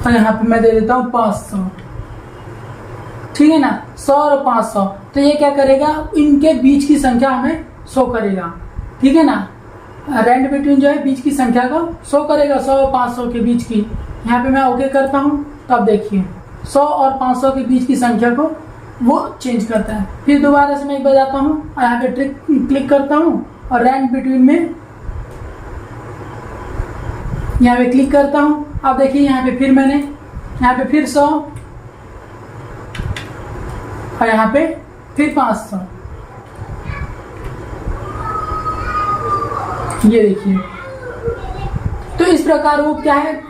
और यहाँ पे मैं दे देता हूँ 500, ठीक है ना। 100 और 500, तो ये क्या करेगा, इनके बीच की संख्या हमें शो करेगा, ठीक है ना। रैंड बिटवीन जो है बीच की संख्या को शो करेगा, 100 और 500 के बीच की। यहाँ पे मैं ओके करता हूँ, तो अब देखिए 100 और 500 के बीच की संख्या को वो चेंज करता है। फिर दोबारा से मैं एक बार जाता हूँ और यहाँ पे ट्रिक क्लिक करता हूँ और रैंड बिटवीन में यहाँ पे क्लिक करता हूँ। अब देखिए यहाँ पे फिर मैंने यहाँ पे फिर 100 और यहाँ पे फिर 500, ये देखिए। तो इस प्रकार वो क्या है,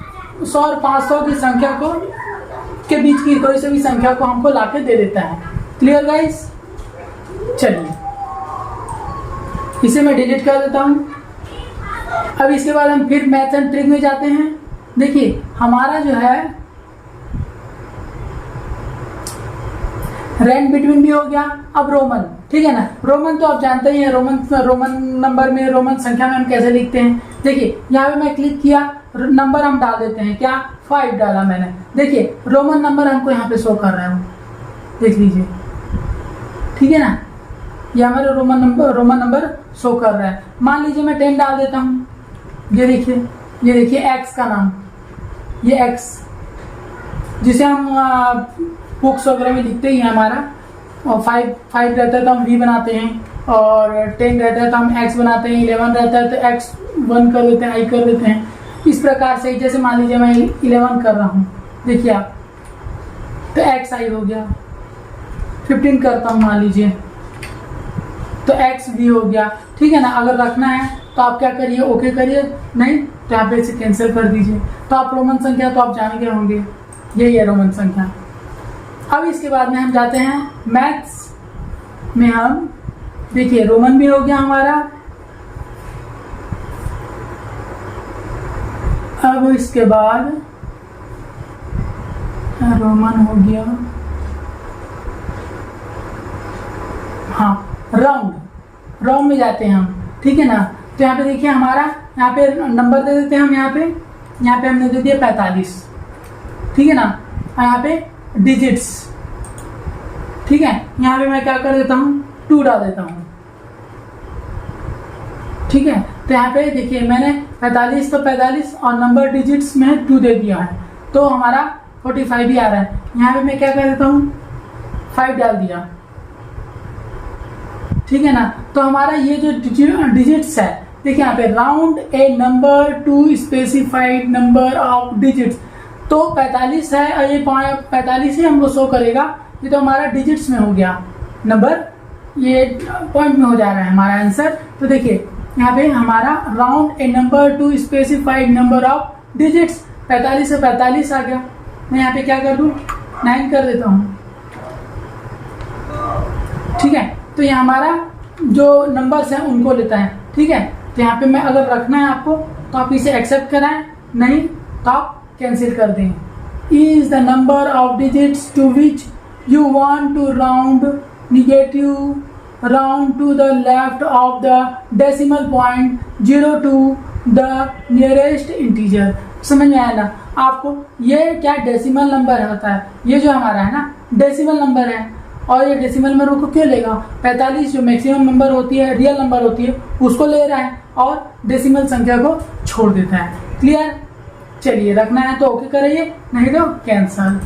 100 और 500 की संख्या को के बीच की कोई से भी संख्या को हमको लाके दे देता है। Clear guys? चलिए इसे मैं डिलीट कर देता हूँ। अब इसके बाद हम फिर मैथ्स एंड ट्रिक में जाते हैं। देखिए हमारा जो है रैंड बिटवीन भी हो गया। अब रोमन, ठीक है ना। रोमन तो आप जानते ही हैं, रोमन नंबर में, रोमन संख्या में हम कैसे लिखते हैं। देखिए यहाँ पे मैं क्लिक किया, नंबर हम डाल देते हैं, क्या 5 डाला मैंने। देखिए रोमन नंबर हमको यहाँ पे शो कर रहा है, देख लीजिए, ठीक है ना। ये हमारे रोमन नंबर शो कर रहा है। मान लीजिए मैं 10 डाल देता हूँ, ये देखिए एक्स का नाम, ये एक्स जिसे हम बुक्स वगैरह में लिखते ही हैं हमारा। और 5 रहता है तो हम वी बनाते हैं, और 10 रहता है तो हम एक्स बनाते हैं, 11 रहता है तो एक्स 1 कर देते हैं, आई कर देते हैं। इस प्रकार से जैसे मान लीजिए मैं 11 कर रहा हूँ, देखिए आप, तो एक्स आई हो गया। 15 करता हूँ मान लीजिए, तो एक्स वी हो गया, ठीक है ना। अगर रखना है तो आप क्या करिए, ओके करिए, नहीं तो यहाँ पे इसे कैंसिल कर दीजिए। तो आप रोमन संख्या तो आप जान गए होंगे, यही है रोमन संख्या। अब इसके बाद में हम जाते हैं मैथ्स में। हम देखिए रोमन भी हो गया हमारा। अब इसके बाद रोमन हो गया, हाँ राउंड में जाते हैं हम, ठीक है ना। तो यहाँ पे देखिए हमारा, यहाँ पे नंबर दे देते हैं हम, यहाँ पे हमने दे दिया 45, ठीक है ना। और यहाँ पे डिजिट्स, ठीक है। यहाँ पे मैं क्या कर देता हूँ, 2 डाल देता हूँ, ठीक है। तो यहाँ पे देखिए मैंने 45 तो 45 और नंबर डिजिट्स में 2 दे दिया है, तो हमारा 45 ही आ रहा है। यहाँ पे मैं क्या कर देता हूँ, 5 डाल दिया, ठीक है ना। तो हमारा ये जो डिजिट्स है, देखिए यहाँ पे round a number two specified number of digits, तो 45 है और ये 45 ही हमको शो करेगा। ये तो हमारा डिजिट्स में हो गया नंबर, ये पॉइंट में हो जा रहा है हमारा आंसर। तो देखिए यहाँ पे हमारा round a number two specified number of digits, 45 से 45 आ गया। मैं यहाँ पे क्या कर दूँ, 9 कर देता हूँ, ठीक है। तो ये हमारा जो नंबर्स हैं उनको लेता है, ठीक है। तो यहाँ पे मैं अगर रखना है आपको तो आप इसे एक्सेप्ट कराएं, नहीं तो आप कैंसिल कर दें। Is the number of digits to which you want to round negative round to the left of the decimal point 0 to the nearest integer. समझ में आया ना आपको? ये क्या डेसिमल नंबर होता है, ये जो हमारा है ना डेसिमल नंबर है, और ये डेसिमल नंबर को क्यों लेगा? 45 जो मैक्सिमम नंबर होती है, रियल नंबर होती है, उसको ले रहा है और डेसिमल संख्या को छोड़ देता है। क्लियर? चलिए, रखना है तो ओके करिए, नहीं तो कैंसल।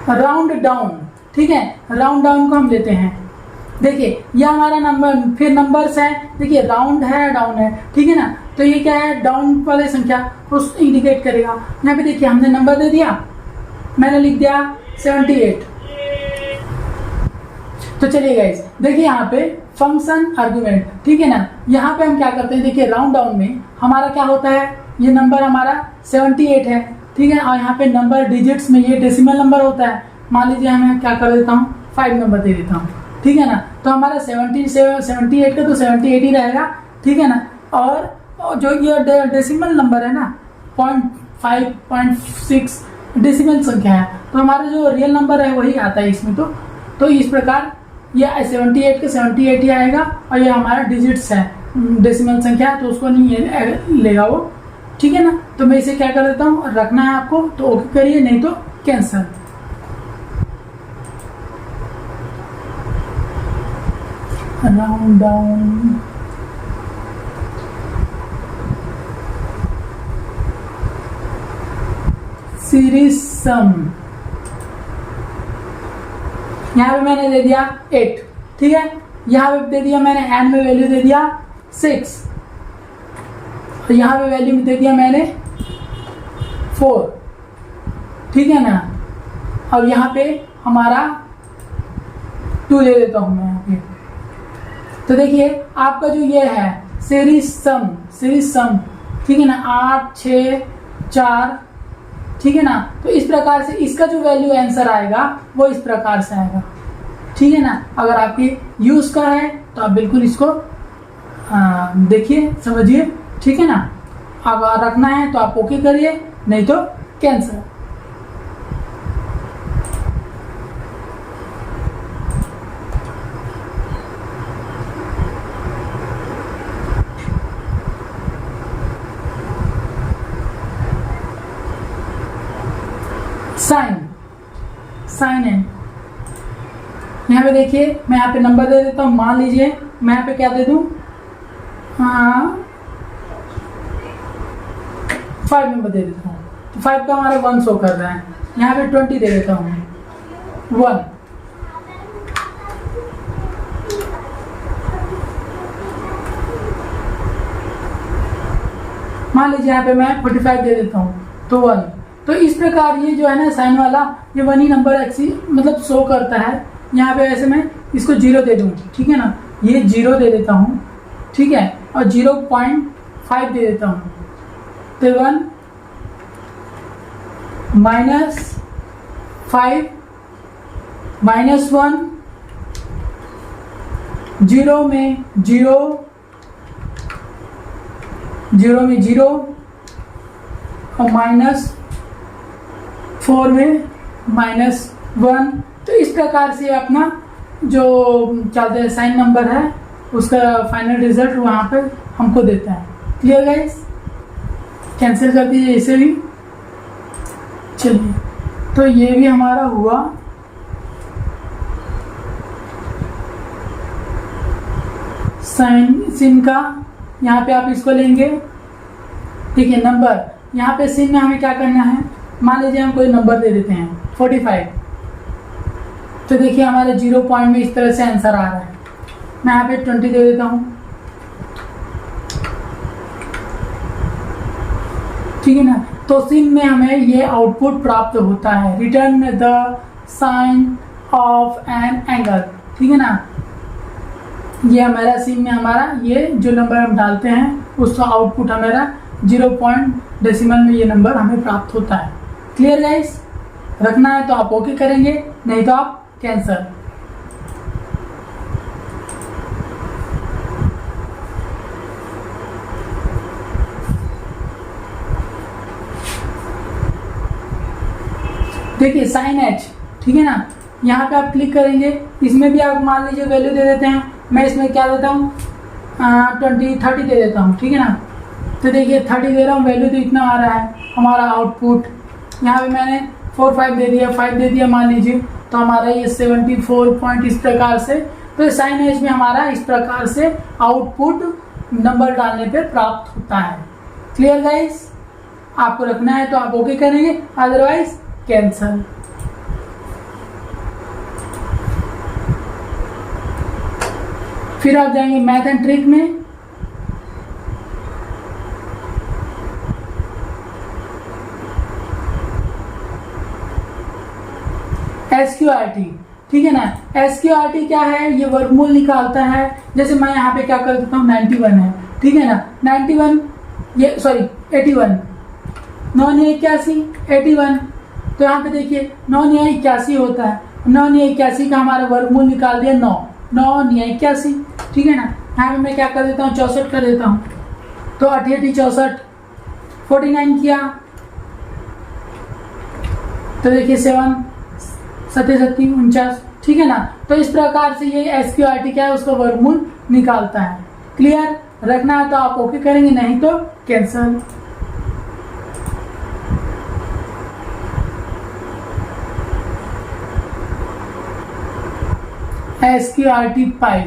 राउंड डाउन, ठीक है, राउंड डाउन को हम लेते हैं। देखिए यह हमारा नंबर, फिर नंबर्स है, देखिए राउंड है डाउन है, ठीक है ना। तो ये क्या है? डाउन वाले संख्या उस इंडिकेट करेगा। यहाँ पे देखिए हमने नंबर दे दिया, मैंने लिख दिया 78। तो चलिए गाइस, देखिए यहाँ पे फंक्शन आर्गुमेंट, ठीक है ना। यहाँ पे हम क्या करते हैं, देखिए राउंड डाउन में हमारा क्या होता है, ये नंबर हमारा 78 है, ठीक है। और यहाँ पे नंबर डिजिट्स में ये डेसिमल नंबर होता है। मान लीजिए मैं क्या कर देता हूँ, 5 नंबर दे देता हूँ, ठीक है ना। तो हमारा 78 का तो 78 ही रहेगा, ठीक है ना। और जो ये डेसिमल नंबर है ना 0.5 0.6 डेसिमल संख्या है, तो हमारा जो रियल नंबर है वही आता है इसमें। तो इस प्रकार ये 78 का 78 ही आएगा, और ये हमारा डिजिट्स है, डेसिमल संख्या, तो उसको नहीं लेगा वो, ठीक है ना। तो मैं इसे क्या कर देता हूँ, रखना है आपको तो ओके करिए, नहीं तो कैंसल। राउंड डाउन, सीरीज सम, यहाँ पे मैंने दे दिया 8, ठीक है। यहाँ पे दे दिया मैंने n में वैल्यू दे दिया 6, तो यहाँ पे वैल्यू दे दिया मैंने 4, ठीक है ना। अब यहाँ पे हमारा 2 दे देता हूँ मैं यहाँ पे। तो देखिए आपका जो ये है सीरीज सम, ठीक है ना, 8 6 4, ठीक है ना। तो इस प्रकार से इसका जो वैल्यू आंसर आएगा वो इस प्रकार से आएगा, ठीक है ना। अगर आपके यूज का है तो आप बिल्कुल इसको देखिए, समझिए, ठीक है ना। अगर रखना है तो आप ओके करिए, नहीं तो कैंसिल। साइन है, यहाँ पे देखिए मैं यहाँ पे नंबर दे देता हूँ। मान लीजिए मैं यहाँ पे क्या दे दूँ, 5 नंबर दे देता हूँ, तो 5 का हमारा 1 शो कर रहा है। यहाँ पे 20 दे देता हूँ, 1। मान लीजिए यहाँ पे मैं 45 दे देता हूँ, तो 1। तो इस प्रकार ये जो है ना साइन वाला, ये 1 ही नंबर एक्सी मतलब शो करता है। यहाँ पे ऐसे मैं इसको 0 दे दूँ, ठीक है ना, ये 0 दे देता हूँ, ठीक है, और 0.5 दे देता हूँ, तो 1 -5 -1, 0 में 0, 0 में 0, और -4 में -1। तो इस प्रकार से अपना जो चलते हैं साइन नंबर है उसका फाइनल रिजल्ट वहाँ पे हमको देता है। Clear guys? कैंसिल कर दीजिए इसे भी। चलिए, तो ये भी हमारा हुआ। साइन सिन का यहाँ पे आप इसको लेंगे, ठीक है। नंबर यहाँ पे सिन में हमें क्या करना है, मान लीजिए हम कोई नंबर दे देते हैं 45, तो देखिए हमारे 0 पॉइंट में इस तरह से आंसर आ रहा है। मैं यहाँ पे 20 दे देता हूँ, ठीक है ना। तो सिन में हमें ये आउटपुट प्राप्त होता है, return the sine of an angle, ठीक है ना। ये हमारा सिन में हमारा ये जो नंबर हम डालते हैं उसका आउटपुट हमारा 0 पॉइंट डेसिमल में ये नंबर हमें प्राप्त होता है। Clear guys? रखना है तो आप ओके करेंगे, नहीं तो आप कैंसल। देखिए साइन एच, ठीक है ना, यहाँ पे आप क्लिक करेंगे, इसमें भी आप मान लीजिए वैल्यू दे देते हैं। मैं इसमें क्या देता हूँ 30 दे देता हूँ, ठीक है ना। तो देखिए 30 दे रहा हूँ, वैल्यू तो इतना आ रहा है हमारा आउटपुट। यहाँ पे मैंने 4 5 दे दिया, 5 दे दिया मान लीजिए, तो हमारा ये 74 पॉइंट इस प्रकार से। तो साइन एच में हमारा इस प्रकार से आउटपुट नंबर डालने पे प्राप्त होता है। Clear guys? आपको रखना है तो आप ओके करेंगे, अदरवाइज कैंसल। फिर आप जाएंगे मैथ एंड ट्रिक में। SQRT, ठीक है ना। SQRT क्या है? ये वर्गमूल निकालता है। जैसे मैं यहाँ पे क्या कर देता हूँ 91 है, ठीक है ना। 91 ये 81, 9 81, 81। तो यहाँ पे देखिए 9 81 होता है। 9 81 का हमारा वर्गमूल निकाल दिया 9 81, ठीक है ना। यहाँ पे मैं क्या कर देता हूँ 64 कर देता हूँ, तो 88 64, 49 किया तो देखिए 7 77 49, ठीक है ना। तो इस प्रकार से ये SQRT क्या है, उसका वर्गमूल निकालता है। क्लियर? रखना है तो आप ओके करेंगे, नहीं तो कैंसल। SQRT पाई,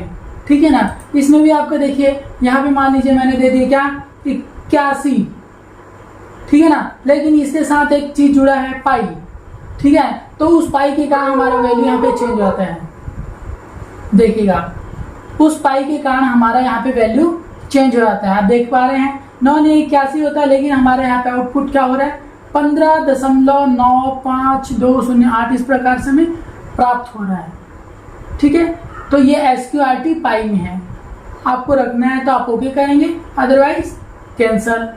ठीक है ना। इसमें भी आपको देखिए यहाँ पे मान लीजिए मैंने दे दिया क्या 81, ठीक है ना, लेकिन इसके साथ एक चीज जुड़ा है पाई, ठीक है। तो उस पाई के कारण हमारा वैल्यू यहाँ पे चेंज होता है। देखिएगा उस पाई के कारण हमारा यहाँ पे वैल्यू चेंज हो जाता है। आप देख पा रहे हैं 9 81 होता है, लेकिन हमारे यहाँ पे आउटपुट क्या हो रहा है 15.95208 इस प्रकार से हमें प्राप्त हो रहा है, ठीक है। तो ये SQRT पाई में है। आपको रखना है तो आप ओके करेंगे, अदरवाइज कैंसल।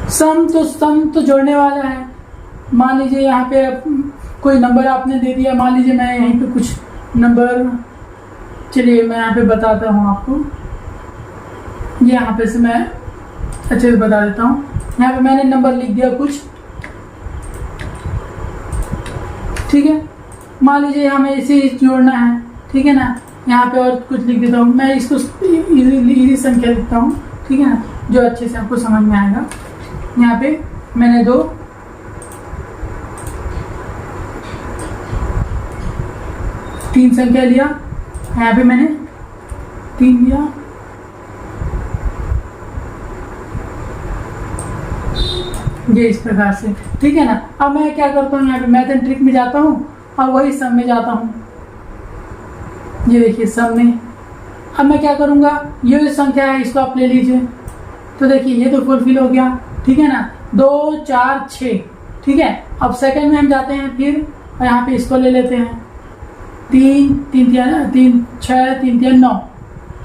सम तो जोड़ने वाला है। मान लीजिए यहाँ पे कोई नंबर आपने दे दिया, मान लीजिए मैं यहीं पे कुछ नंबर, चलिए मैं यहाँ पे बताता हूँ आपको। ये यहाँ पे से मैं अच्छे से बता देता हूँ। यहाँ पे मैंने नंबर लिख दिया कुछ, ठीक है। मान लीजिए हमें इसे जोड़ना है, ठीक है ना। यहाँ पे और कुछ लिख देता हूँ, मैं इसको इजी संख्या लिखता हूँ, ठीक है ना, जो अच्छे से आपको समझ में आएगा। यहाँ पे मैंने 3 संख्या लिया, यहाँ पे मैंने 3 लिया, ये इस प्रकार से, ठीक है ना। अब मैं क्या करता हूँ, यहाँ पे मैथ एंड ट्रिक में जाता हूँ और वही सम में जाता हूँ। ये देखिए सम में अब मैं क्या करूँगा, ये जो संख्या है इसको आप ले लीजिए। तो देखिए ये तो फुलफिल हो गया, ठीक है ना। 2 4 6, ठीक है। अब सेकंड में हम जाते हैं फिर, और यहाँ पे इसको ले लेते हैं 3 3 6 3 3 9,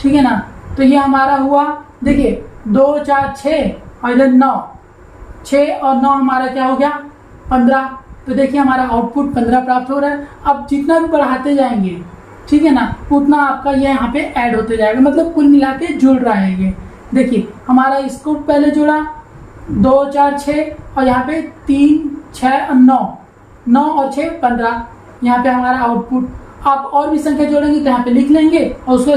ठीक है ना। तो ये हमारा हुआ, देखिए 2 4 6 और इधर 9, 6 और 9 हमारा क्या हो गया 15। तो देखिए हमारा आउटपुट 15 प्राप्त हो रहा है। अब जितना भी बढ़ाते जाएंगे, ठीक है ना, उतना आपका ये यहाँ पे ऐड होते जाएगा, मतलब कुल मिला के जुड़ रहा है ये। देखिए हमारा इसको पहले जुड़ा 2 4 6 और यहाँ पे 3 6 और 9 और 6 15, यहाँ पे हमारा आउटपुट। आप और भी संख्या जोड़ेंगे तो यहाँ पे लिख लेंगे और उसको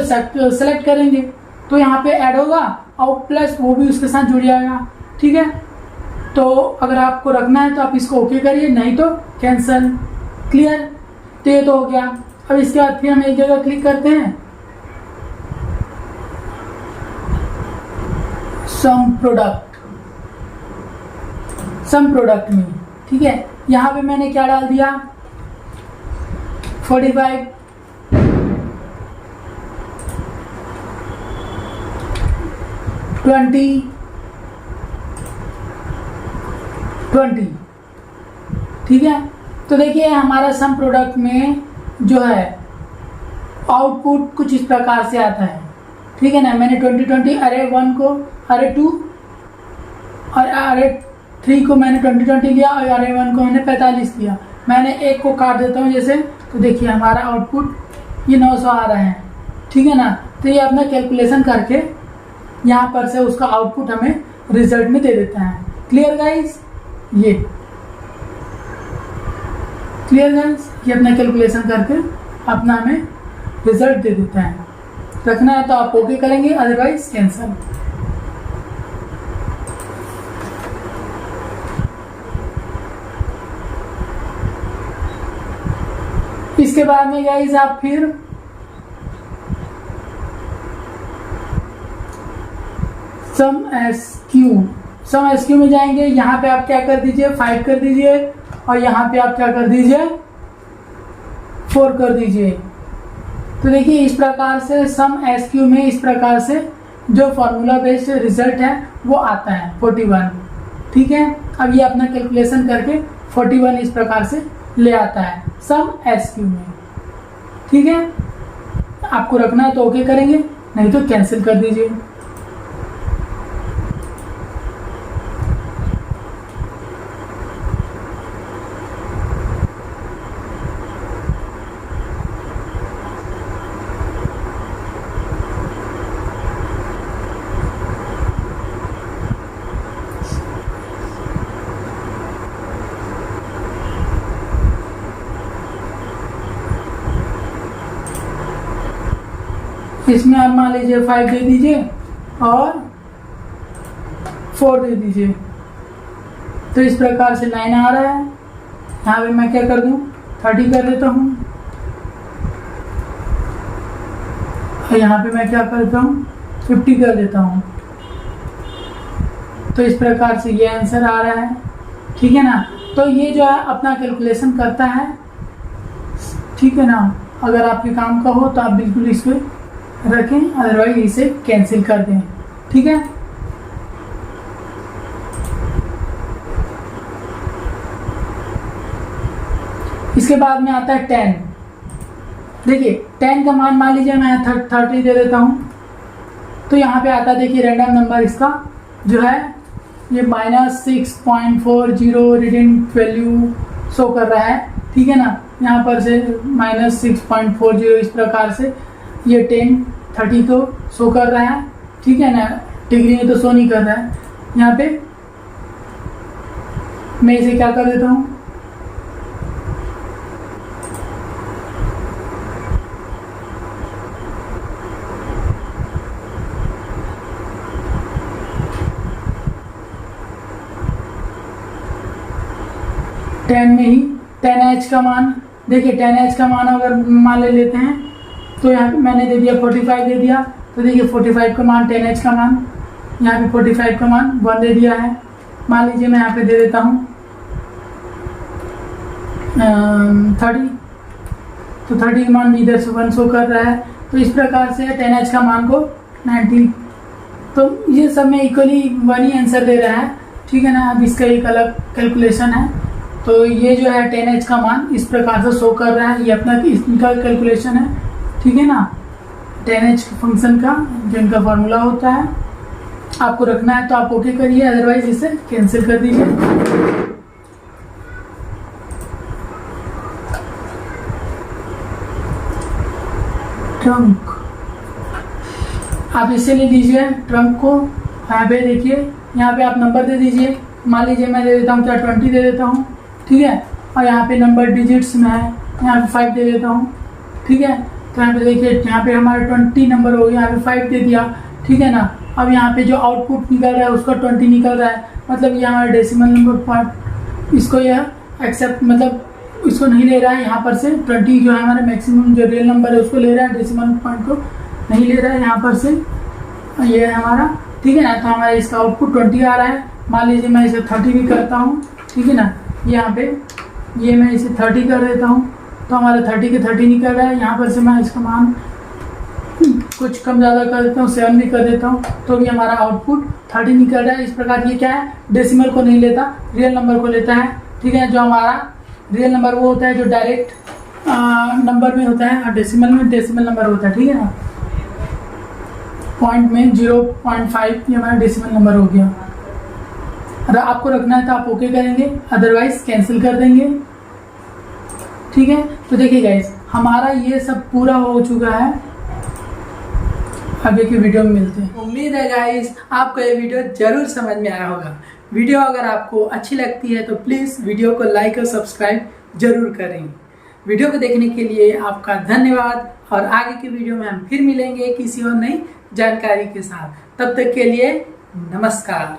सेलेक्ट करेंगे तो यहाँ पे ऐड होगा और प्लस वो भी उसके साथ जुड़ जाएगा, ठीक है। तो अगर आपको रखना है तो आप इसको ओके करिए, नहीं तो कैंसल। क्लियर? तो ये तो हो गया। अब इसके बाद फिर हम एक जगह क्लिक करते हैं, सम प्रोडक्ट में, ठीक है। यहाँ पे मैंने क्या डाल दिया 45 20 20। ठीक है, तो देखिए हमारा सम प्रोडक्ट में जो है आउटपुट कुछ इस प्रकार से आता है। ठीक है ना, मैंने 20 अरे 1 को अरे 2 और अरे 3 को मैंने 20 लिया और अरे 1 को मैंने 45 लिया। मैंने एक को काट देता हूँ जैसे, तो देखिए हमारा आउटपुट ये 900 आ रहा है। ठीक है ना, तो ये अपना कैलकुलेशन करके यहाँ पर से उसका आउटपुट हमें रिजल्ट में दे देता है। Clear guys? ये क्लियर गाइस, ये अपना कैलकुलेशन करके अपना हमें रिजल्ट दे देता है। रखना है तो आप ओके करेंगे, अदरवाइज कैंसल। इसके बाद में गाइस आप फिर सम एसक्यू में जाएंगे। यहाँ पे आप क्या कर दीजिए, 5 कर दीजिए और यहाँ पे आप क्या कर दीजिए, 4 कर दीजिए। तो देखिए इस प्रकार से सम एसक्यू में इस प्रकार से जो फॉर्मूला बेस्ड रिजल्ट है वो आता है 41। ठीक है, अब ये अपना कैलकुलेशन करके 41 इस प्रकार से ले आता है सम एसक्यू में। ठीक है, आपको रखना है तो ओके करेंगे, नहीं तो कैंसिल कर दीजिए। इसमें आप मान लीजिए 5 दे दीजिए और 4 दे दीजिए, तो इस प्रकार से 9 आ रहा है। यहाँ पे मैं क्या कर दूँ, 30 कर देता हूँ और यहाँ पे मैं क्या करता हूँ, 50 कर देता हूँ। तो इस प्रकार से ये आंसर आ रहा है। ठीक है ना, तो ये जो है अपना कैलकुलेशन करता है। ठीक है ना, अगर आपके काम का हो तो आप बिल्कुल इसको रखें, अदरवाइज इसे कैंसिल कर दें। ठीक है, इसके बाद में आता है 10। देखिए 10 का मान लीजिए मैं 30 दे देता हूं, तो यहाँ पे आता है देखिए रैंडम नंबर इसका जो है ये -6.40 रीडिंग वैल्यू शो कर रहा है। ठीक है ना, यहाँ पर से -6.40 इस प्रकार से ये 30 को शो कर रहा है। ठीक है ना, डिग्री में तो शो नहीं कर रहा है। यहाँ पे मैं इसे क्या कर देता हूँ, टेन में ही 10h का मान, देखिए 10h का मान अगर मान ले लेते हैं तो यहाँ पे मैंने दे दिया 45 दे दिया, तो देखिए 45 का मान 10h का मान, यहाँ पे 45 का मान 1 दे दिया है। मान लीजिए मैं यहाँ पे दे देता हूँ 30, तो 30 का मान इधर से 1 शो कर रहा है। तो इस प्रकार से 10h का मान को 90, तो ये सब में इक्वली 1 ही आंसर दे रहा है। ठीक है ना, अब इसका एक अलग कैलकुलेशन है। तो ये जो है 10h का मान इस प्रकार से शो कर रहा है, ये अपना इनका कैलकुलेशन है। ठीक है ना, 10h फंक्शन का जो इनका फॉर्मूला होता है, आपको रखना है तो आप ओके करिए, अदरवाइज इसे कैंसिल कर दीजिए। ट्रंक आप इसे ले लीजिए, ट्रंक को यहाँ पे देखिए, यहाँ पे आप नंबर दे दीजिए। मान लीजिए मैं दे देता हूँ क्या 20 दे देता हूँ। ठीक है, और यहाँ पे नंबर डिजिट्स में है, यहाँ पे 5 दे देता हूँ। ठीक है, तो यहाँ पे देखिए यहाँ पे हमारा 20 नंबर हो गया, यहाँ पे 5 दे दिया। ठीक है ना, अब यहाँ पे जो आउटपुट निकल रहा है उसका 20 निकल रहा है, मतलब ये हमारा डेसिमल नंबर पार्ट, इसको यह एक्सेप्ट मतलब इसको नहीं ले रहा है। यहाँ पर से 20 जो है हमारा मैक्सिमम जो रियल नंबर है उसको ले रहा है, डेसिमल पॉइंट को नहीं ले रहा है यहाँ पर से, ये है हमारा। ठीक है ना, तो हमारा इसका आउटपुट 20 आ रहा है। मान लीजिए मैं इसे 30 भी करता हूँ। ठीक है ना, यहाँ पे ये मैं इसे 30 कर देता हूँ, तो हमारा 30 के 30 निकल रहा है। यहाँ पर से मैं इसका मान कुछ कम ज़्यादा कर देता हूँ, 7 भी कर देता हूँ, तो भी हमारा आउटपुट 13 निकल रहा है। इस प्रकार ये क्या है, डेसिमल को नहीं लेता, रियल नंबर को लेता है। ठीक है, जो हमारा रियल नंबर वो होता है जो डायरेक्ट नंबर में होता है, और डेसिमल में डेसिमल नंबर होता है। ठीक है ना, पॉइंट में 0.5 ये हमारा डेसिमल नंबर हो गया। अगर आपको रखना है तो आप ओके करेंगे, अदरवाइज कैंसिल कर देंगे। ठीक है, तो देखिए गाइस, हमारा ये सब पूरा हो चुका है। आगे की वीडियो में मिलते हैं। उम्मीद है गाइस आपको ये वीडियो जरूर समझ में आया होगा। वीडियो अगर आपको अच्छी लगती है तो प्लीज़ वीडियो को लाइक और सब्सक्राइब जरूर करें। वीडियो को देखने के लिए आपका धन्यवाद, और आगे की वीडियो में हम फिर मिलेंगे किसी और नई जानकारी के साथ। तब तक के लिए नमस्कार।